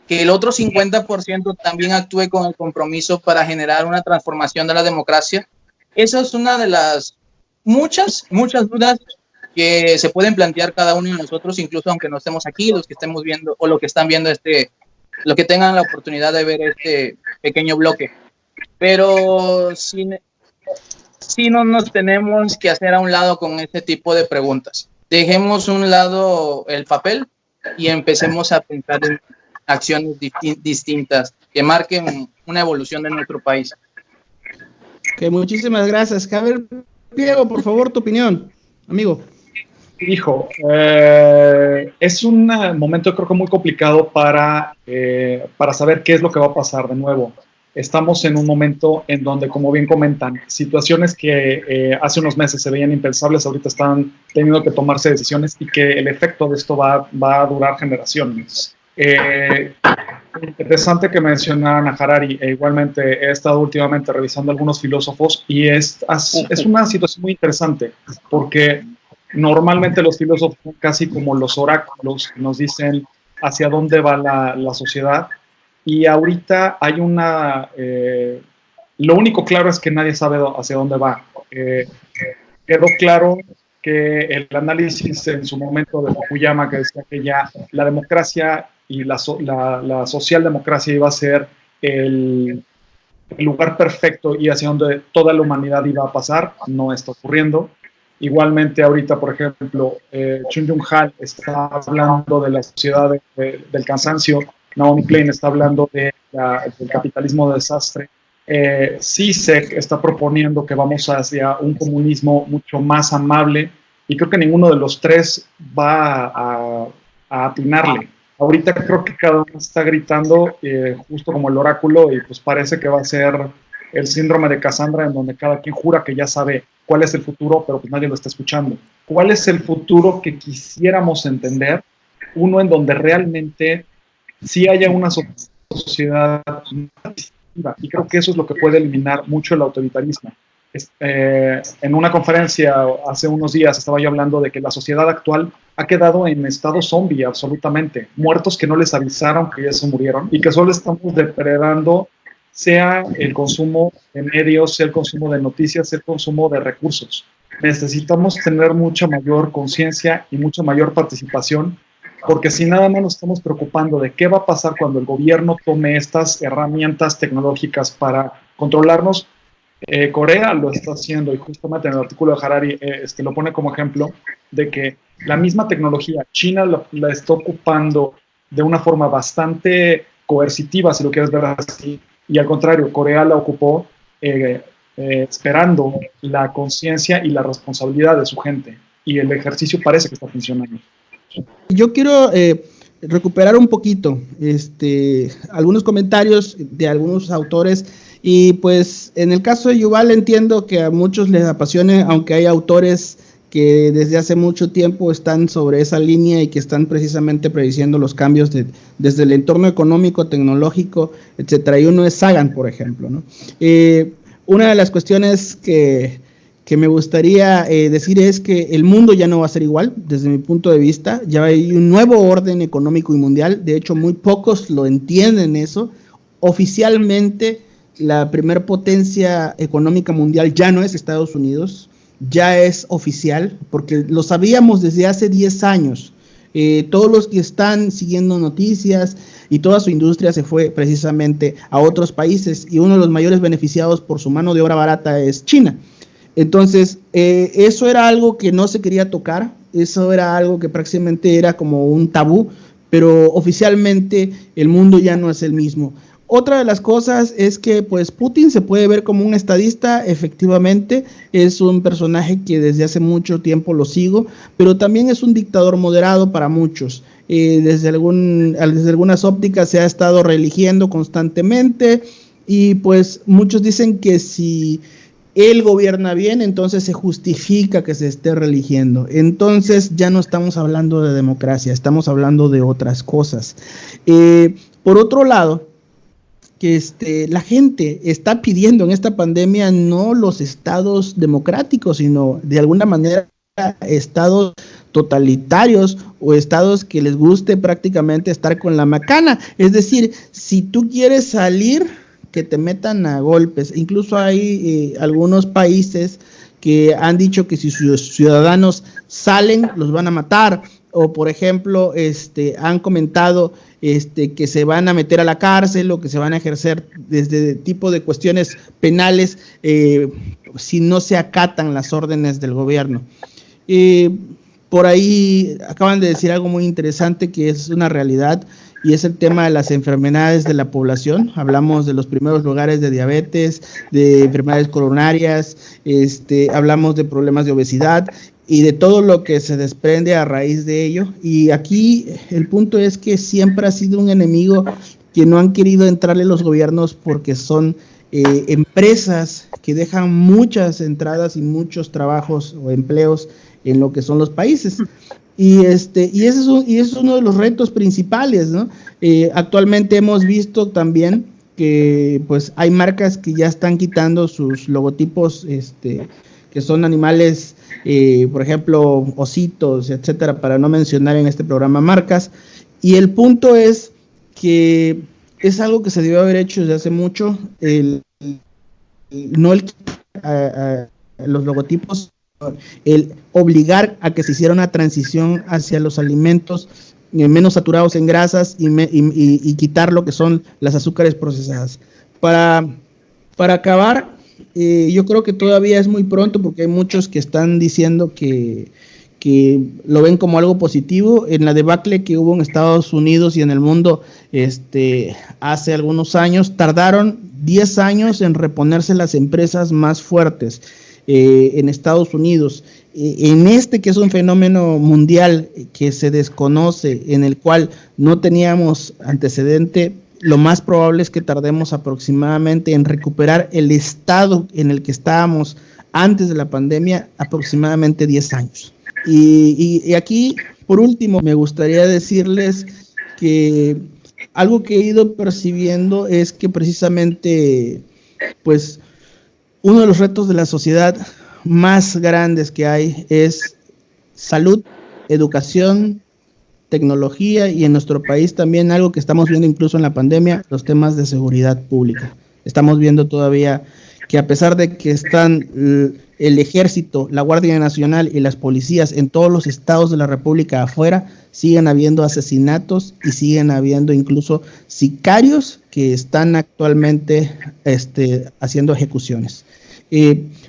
que el otro 50% también actúe con el compromiso para generar una transformación de la democracia. Esa es una de las muchas dudas que se pueden plantear cada uno de nosotros, incluso aunque no estemos aquí, los que estemos viendo o los que están viendo lo que tengan la oportunidad de ver este pequeño bloque. Pero si no nos tenemos que hacer a un lado con este tipo de preguntas. Dejemos a un lado el papel y empecemos a pensar en acciones distintas que marquen una evolución de nuestro país. Okay, muchísimas gracias. Javier Diego, por favor, tu opinión, amigo. Hijo, es un momento creo que muy complicado para saber qué es lo que va a pasar de nuevo. Estamos en un momento en donde, como bien comentan, situaciones que hace unos meses se veían impensables, ahorita están teniendo que tomarse decisiones y que el efecto de esto va a durar generaciones. Interesante que mencionaran a Harari, igualmente he estado últimamente revisando algunos filósofos y es una situación muy interesante porque normalmente los filósofos son casi como los oráculos que nos dicen hacia dónde va la sociedad. Y ahorita hay lo único claro es que nadie sabe hacia dónde va. Quedó claro que el análisis en su momento de Fukuyama, que decía que ya la democracia y la socialdemocracia iba a ser el lugar perfecto y hacia donde toda la humanidad iba a pasar, no está ocurriendo. Igualmente ahorita, por ejemplo, Chun-Jung Han está hablando de la sociedad del cansancio, Naomi Klein está hablando del capitalismo de desastre. CISEC está proponiendo que vamos hacia un comunismo mucho más amable y creo que ninguno de los tres va a atinarle. Ahorita creo que cada uno está gritando justo como el oráculo y pues parece que va a ser el síndrome de Cassandra en donde cada quien jura que ya sabe cuál es el futuro, pero pues nadie lo está escuchando. ¿Cuál es el futuro que quisiéramos entender? Uno en donde realmente sí haya una sociedad participativa, y creo que eso es lo que puede eliminar mucho el autoritarismo. En una conferencia hace unos días estaba yo hablando de que la sociedad actual ha quedado en estado zombie absolutamente, muertos que no les avisaron que ya se murieron y que solo estamos depredando, sea el consumo de medios, sea el consumo de noticias, sea el consumo de recursos. Necesitamos tener mucha mayor conciencia y mucha mayor participación, porque si nada más nos estamos preocupando de qué va a pasar cuando el gobierno tome estas herramientas tecnológicas para controlarnos, Corea lo está haciendo y justamente en el artículo de Harari lo pone como ejemplo de que la misma tecnología China la está ocupando de una forma bastante coercitiva, si lo quieres ver así, y al contrario, Corea la ocupó esperando la conciencia y la responsabilidad de su gente, y el ejercicio parece que está funcionando. Yo quiero recuperar un poquito algunos comentarios de algunos autores y pues en el caso de Yuval entiendo que a muchos les apasione, aunque hay autores que desde hace mucho tiempo están sobre esa línea y que están precisamente prediciendo los cambios desde el entorno económico, tecnológico, etcétera. Y uno es Sagan, por ejemplo, ¿no? Una de las cuestiones que me gustaría decir es que el mundo ya no va a ser igual, desde mi punto de vista. Ya hay un nuevo orden económico y mundial. De hecho, muy pocos lo entienden eso. oficialmente la primer potencia económica mundial ya no es Estados Unidos, ya es oficial, porque lo sabíamos desde hace 10 años. Todos los que están siguiendo noticias y toda su industria se fue precisamente a otros países, y uno de los mayores beneficiados por su mano de obra barata es China. Entonces, eso era algo que no se quería tocar, eso era algo que prácticamente era como un tabú, pero oficialmente el mundo ya no es el mismo. Otra de las cosas es que pues Putin se puede ver como un estadista, efectivamente, es un personaje que desde hace mucho tiempo lo sigo, pero también es un dictador moderado para muchos. Desde algunas ópticas se ha estado reeligiendo constantemente, y pues muchos dicen que si él gobierna bien, entonces se justifica que se esté reeligiendo. Entonces ya no estamos hablando de democracia, estamos hablando de otras cosas. Por otro lado, que la gente está pidiendo en esta pandemia no los estados democráticos, sino de alguna manera estados totalitarios o estados que les guste prácticamente estar con la macana. Es decir, si tú quieres salir, que te metan a golpes. Incluso hay algunos países que han dicho que si sus ciudadanos salen, los van a matar. O por ejemplo, han comentado que se van a meter a la cárcel, o que se van a ejercer desde tipo de cuestiones penales si no se acatan las órdenes del gobierno. Por ahí acaban de decir algo muy interesante que es una realidad, y es el tema de las enfermedades de la población. Hablamos de los primeros lugares de diabetes, de enfermedades coronarias, hablamos de problemas de obesidad y de todo lo que se desprende a raíz de ello. Y aquí el punto es que siempre ha sido un enemigo que no han querido entrarle los gobiernos, porque son empresas que dejan muchas entradas y muchos trabajos o empleos en lo que son los países. Y ese es uno de los retos principales, ¿no? Actualmente hemos visto también que pues hay marcas que ya están quitando sus logotipos, que son animales, por ejemplo, ositos, etcétera, para no mencionar en este programa marcas. Y el punto es que es algo que se debió haber hecho desde hace mucho, los logotipos, el obligar a que se hiciera una transición hacia los alimentos menos saturados en grasas y quitar lo que son las azúcares procesadas. Para acabar, yo creo que todavía es muy pronto, porque hay muchos que están diciendo que lo ven como algo positivo. En la debacle que hubo en Estados Unidos y en el mundo hace algunos años, tardaron 10 años en reponerse las empresas más fuertes en Estados Unidos. En que es un fenómeno mundial que se desconoce, en el cual no teníamos antecedente, lo más probable es que tardemos aproximadamente en recuperar el estado en el que estábamos antes de la pandemia, aproximadamente 10 años. Y aquí, por último, me gustaría decirles que algo que he ido percibiendo es que precisamente, pues, uno de los retos de la sociedad más grandes que hay es salud, educación, tecnología, y en nuestro país también algo que estamos viendo incluso en la pandemia, los temas de seguridad pública. Estamos viendo todavía que a pesar de que están el ejército, la Guardia Nacional y las policías en todos los estados de la República afuera, siguen habiendo asesinatos y siguen habiendo incluso sicarios que están actualmente haciendo ejecuciones.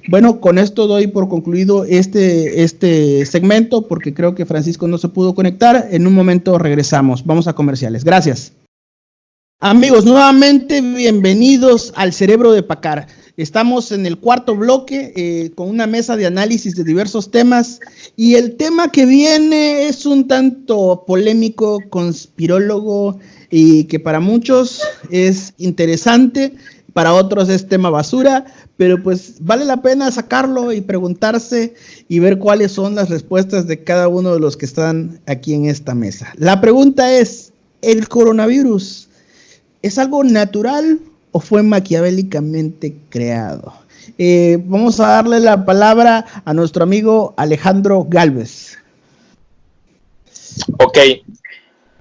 Bueno, con esto doy por concluido este segmento, porque creo que Francisco no se pudo conectar. En un momento regresamos. Vamos a comerciales. Gracias. Amigos, nuevamente bienvenidos al Cerebro de Pacar. Estamos en el cuarto bloque con una mesa de análisis de diversos temas, y el tema que viene es un tanto polémico, conspirólogo, y que para muchos es interesante, para otros es tema basura, pero pues vale la pena sacarlo y preguntarse y ver cuáles son las respuestas de cada uno de los que están aquí en esta mesa. La pregunta es, ¿el coronavirus es algo natural o fue maquiavélicamente creado? Vamos a darle la palabra a nuestro amigo Alejandro Galvez. Ok,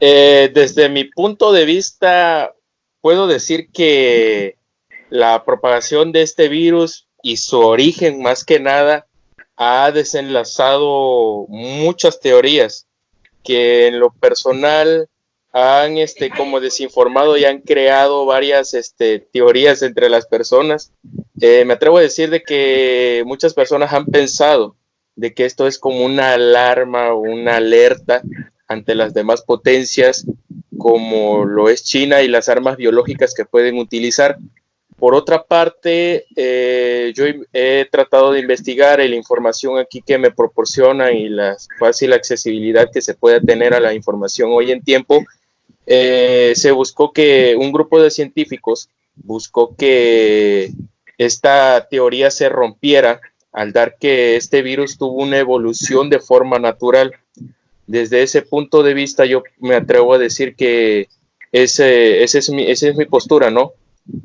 desde mi punto de vista, puedo decir que la propagación de este virus y su origen, más que nada, ha desenlazado muchas teorías que en lo personal han como desinformado y han creado varias teorías entre las personas. Me atrevo a decir de que muchas personas han pensado de que esto es como una alarma o una alerta ante las demás potencias, como lo es China y las armas biológicas que pueden utilizar. Por otra parte, yo he tratado de investigar la información aquí que me proporciona y la fácil accesibilidad que se puede tener a la información hoy en tiempo. Se buscó que un grupo de científicos buscó que esta teoría se rompiera al dar que este virus tuvo una evolución de forma natural. Desde ese punto de vista, yo me atrevo a decir que esa es mi postura, ¿no?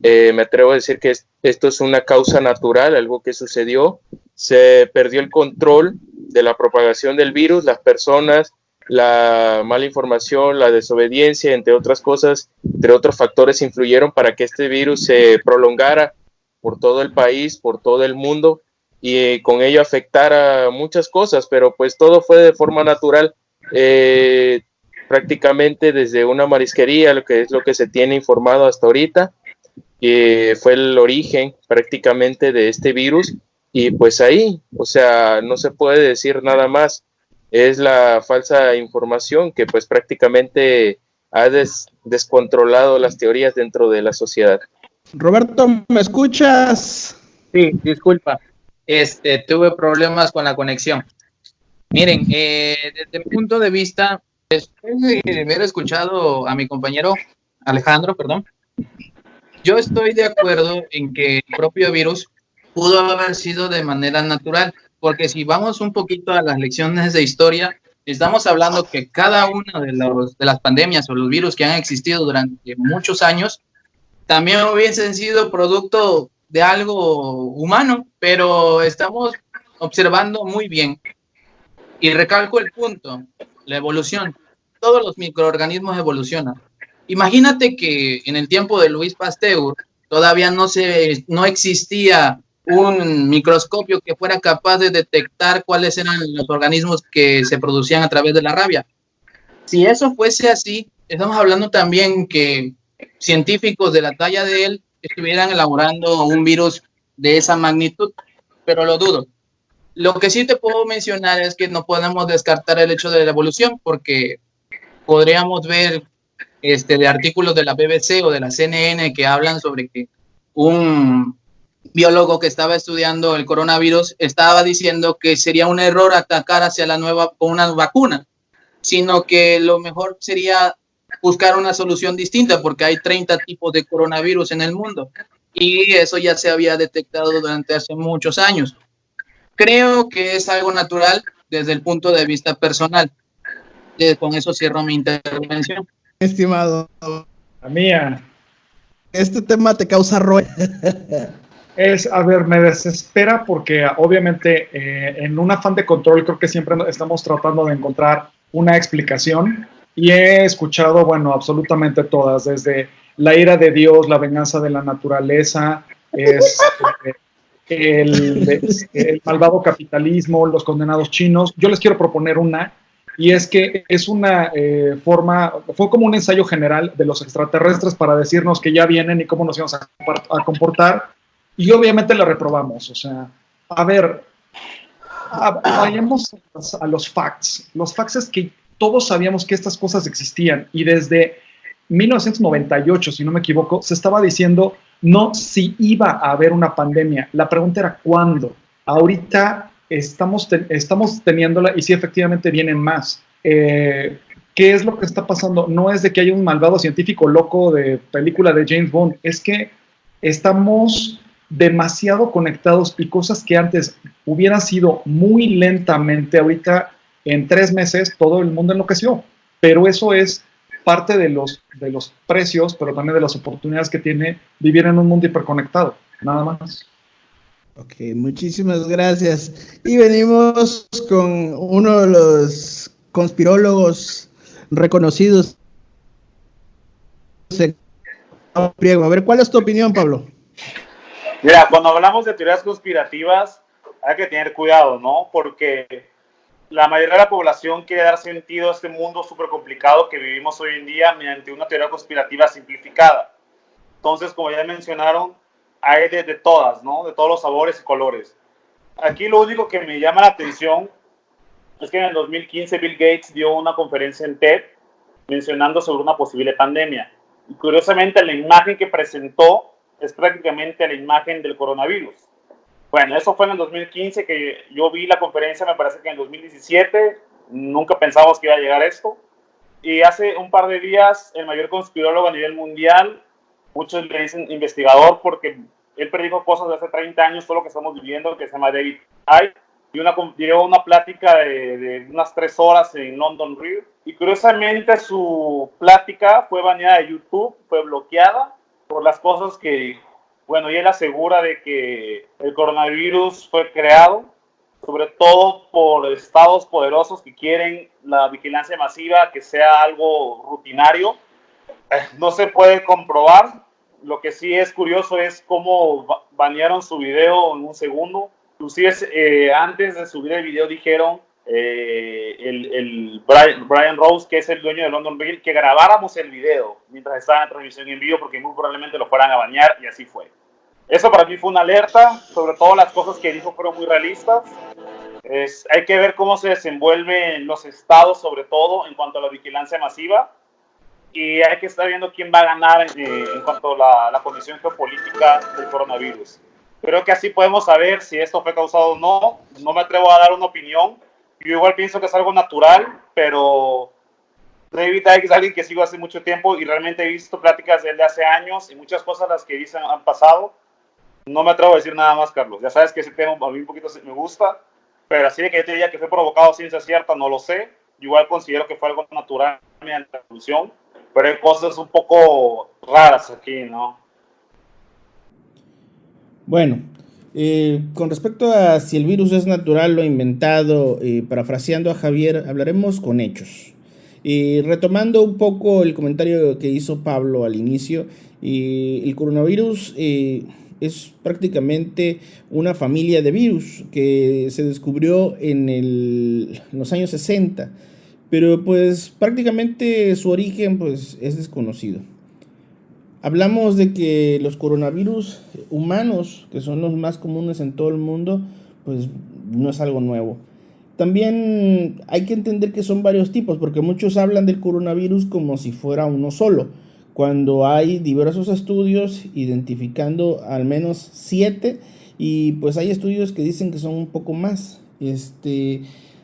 Me atrevo a decir que esto es una causa natural, algo que sucedió. Se perdió el control de la propagación del virus, las personas, la mala información, la desobediencia, entre otras cosas, entre otros factores influyeron para que este virus se prolongara por todo el país, por todo el mundo, y con ello afectara muchas cosas, pero pues todo fue de forma natural. Prácticamente desde una marisquería, lo que es lo que se tiene informado hasta ahorita, fue el origen prácticamente de este virus, y pues ahí, o sea, no se puede decir nada más. Es la falsa información que pues prácticamente ha descontrolado las teorías dentro de la sociedad. Roberto, ¿me escuchas? Sí, disculpa. Tuve problemas con la conexión. Miren, desde mi punto de vista, después de haber escuchado a mi compañero Alejandro, yo estoy de acuerdo en que el propio virus pudo haber sido de manera natural, porque si vamos un poquito a las lecciones de historia, estamos hablando que cada una de las pandemias o los virus que han existido durante muchos años también hubiesen sido producto de algo humano, pero estamos observando muy bien, y recalco el punto, la evolución. Todos los microorganismos evolucionan. Imagínate que en el tiempo de Louis Pasteur todavía no existía un microscopio que fuera capaz de detectar cuáles eran los organismos que se producían a través de la rabia. Si eso fuese así, estamos hablando también que científicos de la talla de él estuvieran elaborando un virus de esa magnitud, pero lo dudo. Lo que sí te puedo mencionar es que no podemos descartar el hecho de la evolución, porque podríamos ver de artículos de la BBC o de la CNN que hablan sobre que un biólogo que estaba estudiando el coronavirus estaba diciendo que sería un error atacar hacia la nueva con una vacuna, sino que lo mejor sería buscar una solución distinta, porque hay 30 tipos de coronavirus en el mundo y eso ya se había detectado durante hace muchos años. Creo que es algo natural desde el punto de vista personal. Con eso cierro mi intervención. Estimado. La mía. Este tema te causa rollo. A ver, me desespera porque obviamente en un afán de control creo que siempre estamos tratando de encontrar una explicación, y he escuchado, bueno, absolutamente todas, desde la ira de Dios, la venganza de la naturaleza, el malvado capitalismo, los condenados chinos. Yo les quiero proponer una, y es que es una fue como un ensayo general de los extraterrestres para decirnos que ya vienen y cómo nos íbamos a comportar, y obviamente la reprobamos. O sea, a ver, vayamos a los facts. Los facts es que todos sabíamos que estas cosas existían, y desde 1998, si no me equivoco, se estaba diciendo no si iba a haber una pandemia. La pregunta era ¿cuándo? Ahorita estamos teniéndola, y sí, efectivamente vienen más. ¿Qué es lo que está pasando? No es de que haya un malvado científico loco de película de James Bond, es que estamos demasiado conectados, y cosas que antes hubieran sido muy lentamente, ahorita en 3 meses todo el mundo enloqueció. Pero eso es parte de los precios, pero también de las oportunidades que tiene vivir en un mundo hiperconectado. Nada más. Ok, muchísimas gracias. Y venimos con uno de los conspirólogos reconocidos Priego. A ver, ¿cuál es tu opinión, Pablo? Mira, cuando hablamos de teorías conspirativas, hay que tener cuidado, ¿no? Porque la mayoría de la población quiere dar sentido a este mundo súper complicado que vivimos hoy en día mediante una teoría conspirativa simplificada. Entonces, como ya mencionaron, hay de todas, ¿no? De todos los sabores y colores. Aquí lo único que me llama la atención es que en el 2015 Bill Gates dio una conferencia en TED mencionando sobre una posible pandemia. Y curiosamente, la imagen que presentó es prácticamente la imagen del coronavirus. Bueno, eso fue en el 2015 que yo vi la conferencia, me parece que en el 2017, nunca pensamos que iba a llegar esto. Y hace un par de días, el mayor conspirólogo a nivel mundial, muchos le dicen investigador porque él predijo cosas de hace 30 años, todo lo que estamos viviendo, que se llama David Icke, y dio una plática de unas 3 horas en London Real. Y curiosamente su plática fue baneada de YouTube, fue bloqueada por las cosas que dijo. Bueno, y él asegura de que el coronavirus fue creado, sobre todo por estados poderosos que quieren la vigilancia masiva, que sea algo rutinario. No se puede comprobar. Lo que sí es curioso es cómo banearon su video en un segundo. Inclusive antes de subir el video dijeron Brian Rose, que es el dueño de London Real, que grabáramos el video mientras estaba en transmisión en vivo porque muy probablemente lo fueran a banear, y así fue. Eso para mí fue una alerta, sobre todo las cosas que dijo fueron muy realistas. Hay que ver cómo se desenvuelven los estados, sobre todo en cuanto a la vigilancia masiva, y hay que estar viendo quién va a ganar en cuanto a la condición geopolítica del coronavirus. Creo que así podemos saber si esto fue causado o no. No me atrevo a dar una opinión. Yo igual pienso que es algo natural, pero David Icke es alguien que sigo hace mucho tiempo y realmente he visto pláticas de él de hace años y muchas cosas las que dicen han pasado. No me atrevo a decir nada más, Carlos. Ya sabes que ese tema a mí un poquito me gusta, pero así de que yo te diga que fue provocado ciencia cierta, no lo sé. Yo igual considero que fue algo natural mediante la evolución, pero hay cosas un poco raras aquí, ¿no? Bueno, con respecto a si el virus es natural o inventado, parafraseando a Javier, hablaremos con hechos. Retomando un poco el comentario que hizo Pablo al inicio, el coronavirus es prácticamente una familia de virus que se descubrió en los años 60, pero pues prácticamente su origen pues es desconocido. Hablamos de que los coronavirus humanos, que son los más comunes en todo el mundo, pues no es algo nuevo. También hay que entender que son varios tipos, porque muchos hablan del coronavirus como si fuera uno solo, cuando hay diversos estudios identificando al menos 7, y pues hay estudios que dicen que son un poco más.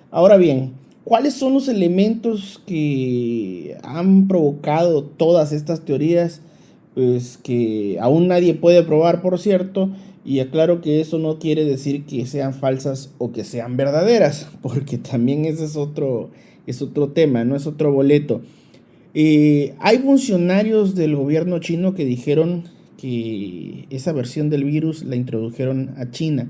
Ahora bien, ¿cuáles son los elementos que han provocado todas estas teorías? Pues que aún nadie puede probar, por cierto, y aclaro que eso no quiere decir que sean falsas o que sean verdaderas, porque también ese es otro tema, no es otro boleto. Hay funcionarios del gobierno chino que dijeron que esa versión del virus la introdujeron a China.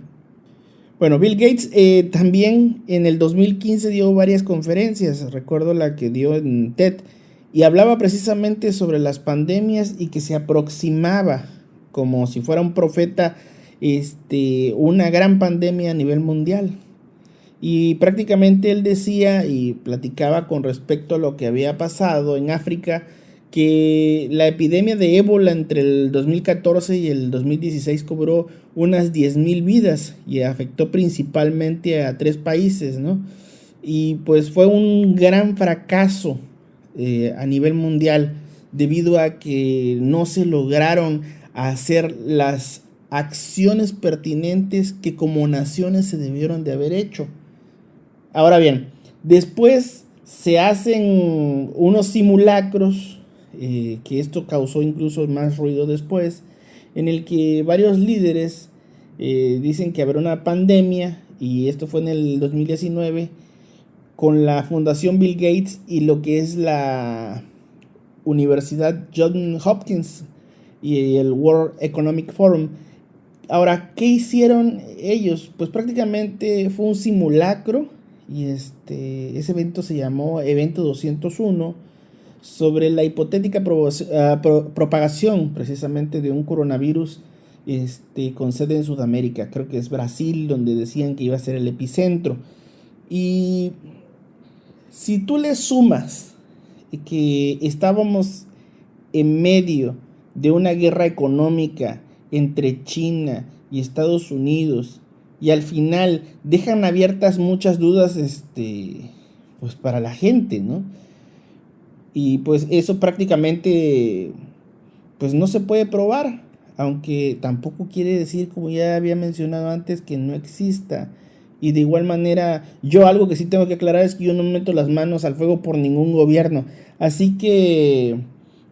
Bueno, Bill Gates también en el 2015 dio varias conferencias, recuerdo la que dio en TED, y hablaba precisamente sobre las pandemias y que se aproximaba como si fuera un profeta una gran pandemia a nivel mundial. Y prácticamente él decía y platicaba con respecto a lo que había pasado en África, que la epidemia de ébola entre el 2014 y el 2016 cobró unas 10,000 vidas y afectó principalmente a 3 países, ¿no? Y pues fue un gran fracaso a nivel mundial debido a que no se lograron hacer las acciones pertinentes que como naciones se debieron de haber hecho. Ahora bien, después se hacen unos simulacros, que esto causó incluso más ruido después, en el que varios líderes dicen que habrá una pandemia, y esto fue en el 2019, con la Fundación Bill Gates y lo que es la Universidad Johns Hopkins y el World Economic Forum. Ahora, ¿qué hicieron ellos? Pues prácticamente fue un simulacro, y ese evento se llamó Evento 201, sobre la hipotética propagación precisamente de un coronavirus con sede en Sudamérica. Creo que es Brasil, donde decían que iba a ser el epicentro. Y si tú le sumas que estábamos en medio de una guerra económica entre China y Estados Unidos, y al final dejan abiertas muchas dudas pues para la gente, ¿no? Y pues eso prácticamente pues no se puede probar, aunque tampoco quiere decir, como ya había mencionado antes, que no exista. Y de igual manera, yo algo que sí tengo que aclarar es que yo no meto las manos al fuego por ningún gobierno. Así que,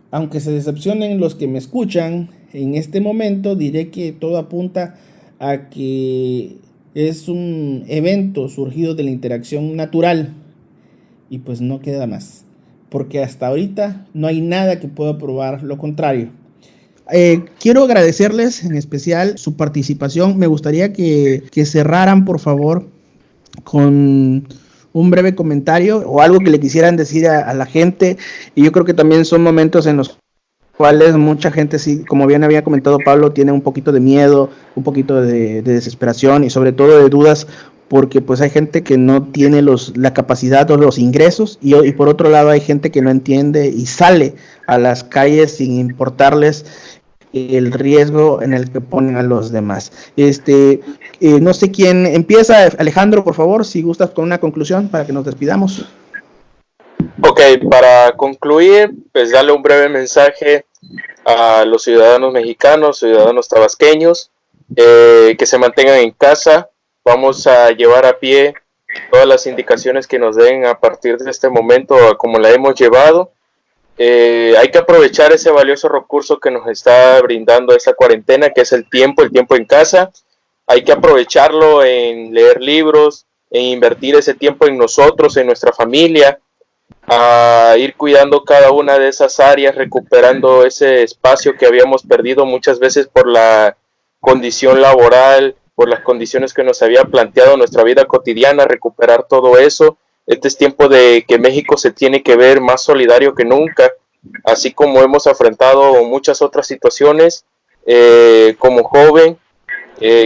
aunque se decepcionen los que me escuchan, en este momento diré que todo apunta a que es un evento surgido de la interacción natural. Y pues no queda más, porque hasta ahorita no hay nada que pueda probar lo contrario. Quiero agradecerles en especial su participación. Me gustaría que cerraran, por favor, con un breve comentario o algo que le quisieran decir a la gente. Y yo creo que también son momentos en los cuales mucha gente, sí, como bien había comentado Pablo, tiene un poquito de miedo, un poquito de desesperación y sobre todo de dudas, porque pues hay gente que no tiene la capacidad o los ingresos y por otro lado hay gente que no entiende y sale a las calles sin importarles el riesgo en el que ponen a los demás. No sé quién empieza. Alejandro, por favor, si gustas con una conclusión para que nos despidamos. Ok, para concluir, pues darle un breve mensaje a los ciudadanos mexicanos, ciudadanos tabasqueños, que se mantengan en casa. Vamos a llevar a pie todas las indicaciones que nos den a partir de este momento, como la hemos llevado. Hay que aprovechar ese valioso recurso que nos está brindando esta cuarentena, que es el tiempo en casa. Hay que aprovecharlo en leer libros, en invertir ese tiempo en nosotros, en nuestra familia, a ir cuidando cada una de esas áreas, recuperando ese espacio que habíamos perdido muchas veces por la condición laboral, por las condiciones que nos había planteado nuestra vida cotidiana, recuperar todo eso. Este es tiempo de que México se tiene que ver más solidario que nunca, así como hemos afrontado muchas otras situaciones. Como joven,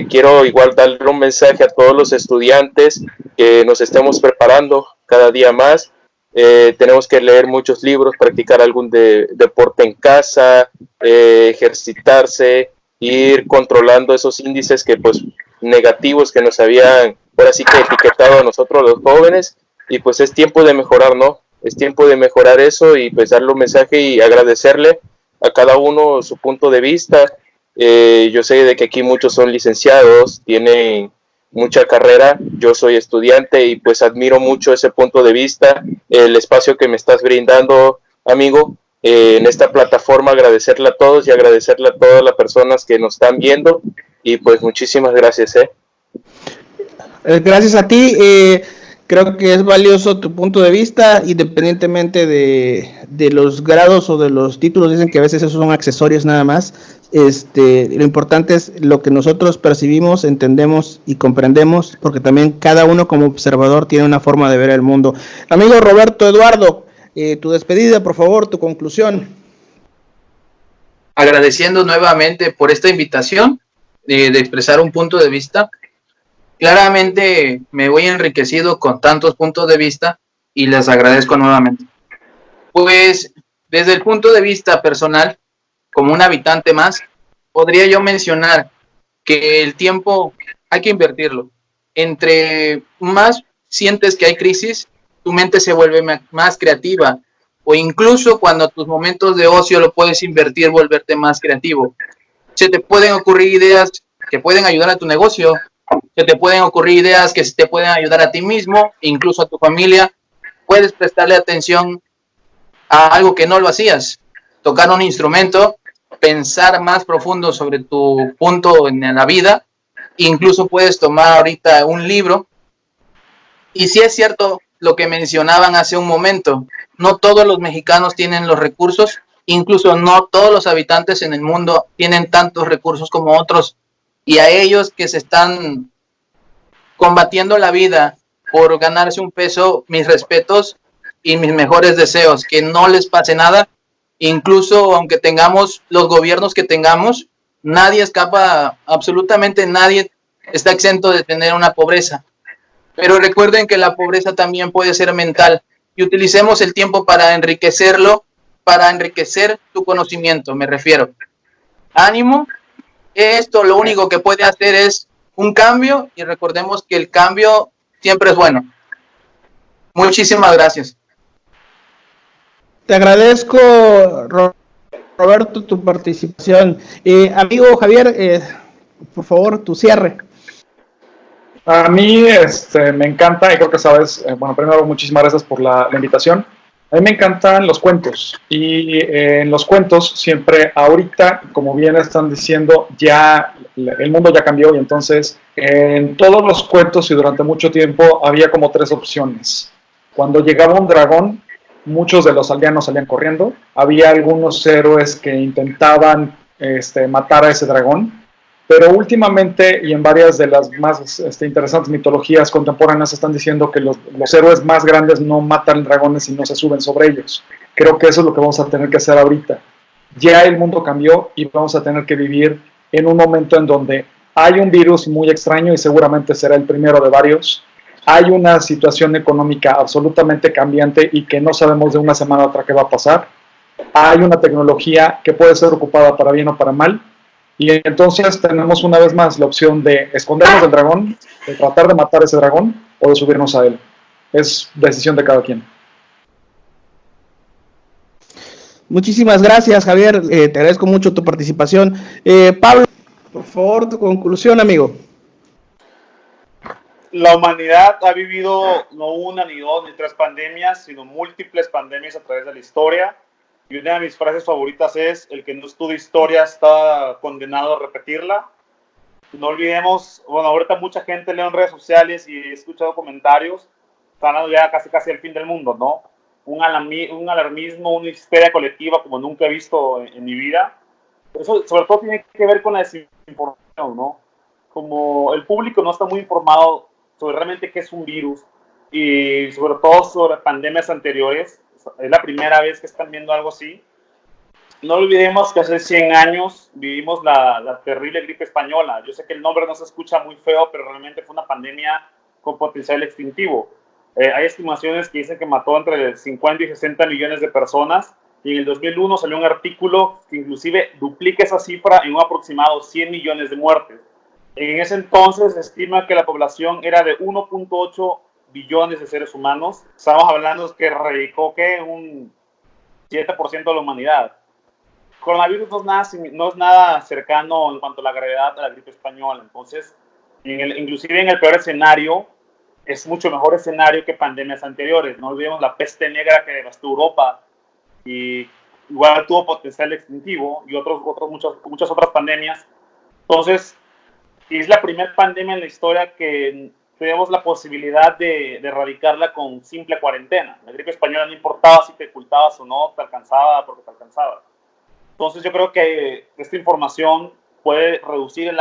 quiero igual darle un mensaje a todos los estudiantes que nos estemos preparando cada día más. Tenemos que leer muchos libros, practicar algún deporte en casa, ejercitarse, ir controlando esos índices que pues negativos que nos habían ahora sí que etiquetado a nosotros los jóvenes. Y pues es tiempo de mejorar, ¿no? Es tiempo de mejorar eso y pues darle un mensaje y agradecerle a cada uno su punto de vista. Yo sé de que aquí muchos son licenciados, tienen mucha carrera, yo soy estudiante y pues admiro mucho ese punto de vista, el espacio que me estás brindando, amigo, en esta plataforma. Agradecerle a todos y agradecerle a todas las personas que nos están viendo y pues muchísimas gracias. Gracias a ti. Creo que es valioso tu punto de vista, independientemente de los grados o de los títulos. Dicen que a veces esos son accesorios nada más. Lo importante es lo que nosotros percibimos, entendemos y comprendemos, porque también cada uno como observador tiene una forma de ver el mundo. Amigo Roberto Eduardo, tu despedida, por favor, tu conclusión. Agradeciendo nuevamente por esta invitación de expresar un punto de vista. Claramente me voy enriquecido con tantos puntos de vista y les agradezco nuevamente. Pues desde el punto de vista personal, como un habitante más, podría yo mencionar que el tiempo hay que invertirlo. Entre más sientes que hay crisis, tu mente se vuelve más creativa, o incluso cuando tus momentos de ocio lo puedes invertir, volverte más creativo. Se te pueden ocurrir ideas que pueden ayudar a tu negocio, se te pueden ocurrir ideas que te pueden ayudar a ti mismo, incluso a tu familia. Puedes prestarle atención a algo que no lo hacías, tocar un instrumento, pensar más profundo sobre tu punto en la vida. Incluso puedes tomar ahorita un libro. Y sí es cierto lo que mencionaban hace un momento, no todos los mexicanos tienen los recursos, incluso no todos los habitantes en el mundo tienen tantos recursos como otros, y a ellos que se están combatiendo la vida por ganarse un peso, mis respetos, y mis mejores deseos, que no les pase nada, incluso aunque tengamos los gobiernos que tengamos, nadie escapa, absolutamente nadie está exento de tener una pobreza. Pero recuerden que la pobreza también puede ser mental y utilicemos el tiempo para enriquecerlo, para enriquecer tu conocimiento, me refiero. Ánimo, esto lo único que puede hacer es un cambio y recordemos que el cambio siempre es bueno. Muchísimas gracias. Te agradezco, Roberto, tu participación. Amigo Javier, por favor, tu cierre. A mí me encanta, y creo que sabes, bueno, primero muchísimas gracias por la invitación. A mí me encantan los cuentos, y en los cuentos siempre, ahorita, como bien están diciendo, ya el mundo ya cambió, y entonces en todos los cuentos y durante mucho tiempo había como 3 opciones. Cuando llegaba un dragón, muchos de los aldeanos salían corriendo. Había algunos héroes que intentaban matar a ese dragón, pero últimamente y en varias de las más interesantes mitologías contemporáneas están diciendo que los héroes más grandes no matan dragones y no se suben sobre ellos. Creo que eso es lo que vamos a tener que hacer ahorita. Ya el mundo cambió y vamos a tener que vivir en un momento en donde hay un virus muy extraño y seguramente será el primero de varios. Hay una situación económica absolutamente cambiante y que no sabemos de una semana a otra qué va a pasar. Hay una tecnología que puede ser ocupada para bien o para mal. Y entonces tenemos una vez más la opción de escondernos del dragón, de tratar de matar a ese dragón o de subirnos a él. Es decisión de cada quien. Muchísimas gracias, Javier. Te agradezco mucho tu participación. Pablo, por favor, tu conclusión, amigo. La humanidad ha vivido no una, ni dos, ni 3 pandemias, sino múltiples pandemias a través de la historia. Y una de mis frases favoritas es: el que no estudia historia está condenado a repetirla. No olvidemos, bueno, ahorita mucha gente lee en redes sociales y he escuchado comentarios, están hablando ya casi el fin del mundo, ¿no? Un alarmismo, una histeria colectiva como nunca he visto en mi vida. Eso sobre todo tiene que ver con la desinformación, ¿no? Como el público no está muy informado sobre realmente qué es un virus y sobre todo sobre pandemias anteriores. Es la primera vez que están viendo algo así. No olvidemos que hace 100 años vivimos la terrible gripe española. Yo sé que el nombre no se escucha muy feo, pero realmente fue una pandemia con potencial extintivo. Hay estimaciones que dicen que mató entre 50 y 60 millones de personas, y en el 2001 salió un artículo que inclusive duplica esa cifra en un aproximado 100 millones de muertes. En ese entonces se estima que la población era de 1.8 billones de seres humanos. Estamos hablando que radicó un 7% de la humanidad. Coronavirus no es nada cercano en cuanto a la gravedad de la gripe española. Entonces, inclusive en el peor escenario, es mucho mejor escenario que pandemias anteriores. No olvidemos la peste negra que devastó Europa y igual tuvo potencial extintivo, y muchas otras pandemias. Entonces, es la primera pandemia en la historia que tenemos la posibilidad de erradicarla con simple cuarentena. La gripe española no importaba si te ocultabas o no, te alcanzaba porque te alcanzaba. Entonces yo creo que esta información puede reducir el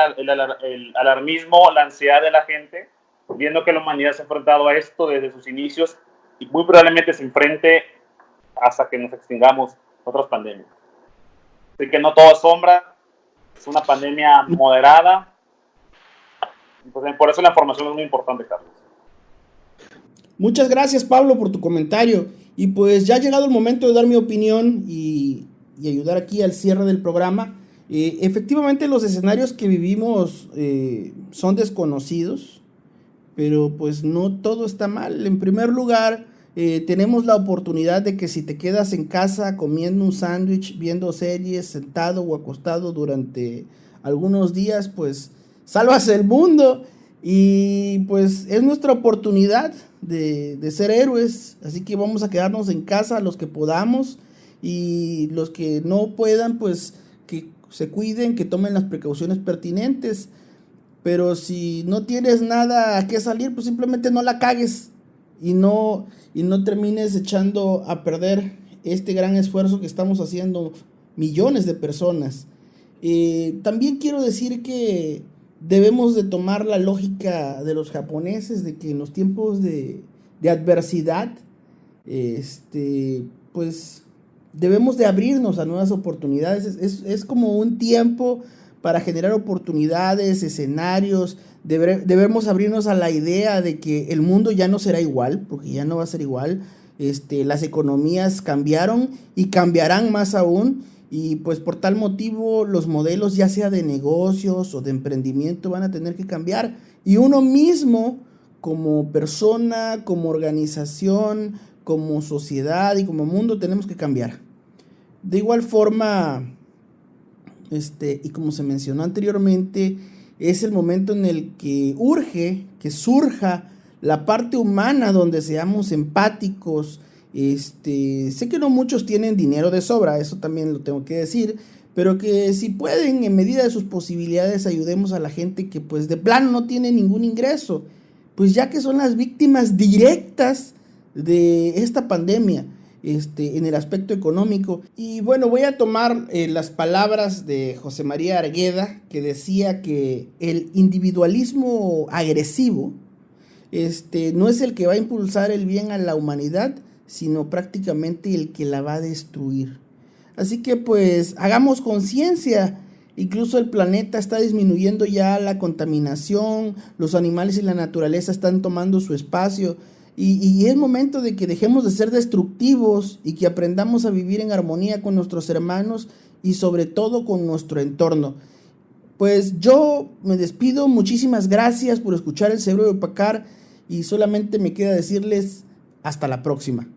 alarmismo, la ansiedad de la gente, viendo que la humanidad se ha enfrentado a esto desde sus inicios y muy probablemente se enfrente hasta que nos extingamos otras pandemias. Así que no todo es sombra, es una pandemia moderada. Entonces, por eso la información es muy importante, Carlos. Muchas gracias, Pablo, por tu comentario. Y pues ya ha llegado el momento de dar mi opinión y ayudar aquí al cierre del programa. Efectivamente, los escenarios que vivimos son desconocidos, pero pues no todo está mal. En primer lugar, tenemos la oportunidad de que si te quedas en casa comiendo un sándwich, viendo series, sentado o acostado durante algunos días, pues salvas el mundo. Y pues es nuestra oportunidad de ser héroes. Así que vamos a quedarnos en casa los que podamos, y los que no puedan, pues que se cuiden, que tomen las precauciones pertinentes. Pero si no tienes nada a qué salir, pues simplemente no la cagues y no termines echando a perder este gran esfuerzo que estamos haciendo millones de personas. También quiero decir que debemos de tomar la lógica de los japoneses, de que en los tiempos de adversidad pues debemos de abrirnos a nuevas oportunidades. Es como un tiempo para generar oportunidades, escenarios. Debemos abrirnos a la idea de que el mundo ya no será igual, porque ya no va a ser igual. Las economías cambiaron y cambiarán más aún, y pues por tal motivo los modelos, ya sea de negocios o de emprendimiento, van a tener que cambiar, y uno mismo como persona, como organización, como sociedad y como mundo tenemos que cambiar. De igual forma, y como se mencionó anteriormente, es el momento en el que urge que surja la parte humana, donde seamos empáticos. Sé que no muchos tienen dinero de sobra, eso también lo tengo que decir, pero que si pueden, en medida de sus posibilidades, ayudemos a la gente que pues de plano no tiene ningún ingreso, pues ya que son las víctimas directas de esta pandemia, en el aspecto económico. Y bueno, voy a tomar las palabras de José María Argueda, que decía que el individualismo agresivo no es el que va a impulsar el bien a la humanidad, sino prácticamente el que la va a destruir. Así que pues hagamos conciencia. Incluso el planeta está disminuyendo ya la contaminación, los animales y la naturaleza están tomando su espacio, y es momento de que dejemos de ser destructivos y que aprendamos a vivir en armonía con nuestros hermanos y sobre todo con nuestro entorno. Pues yo me despido, muchísimas gracias por escuchar el Cerebro de Opacar, y solamente me queda decirles hasta la próxima.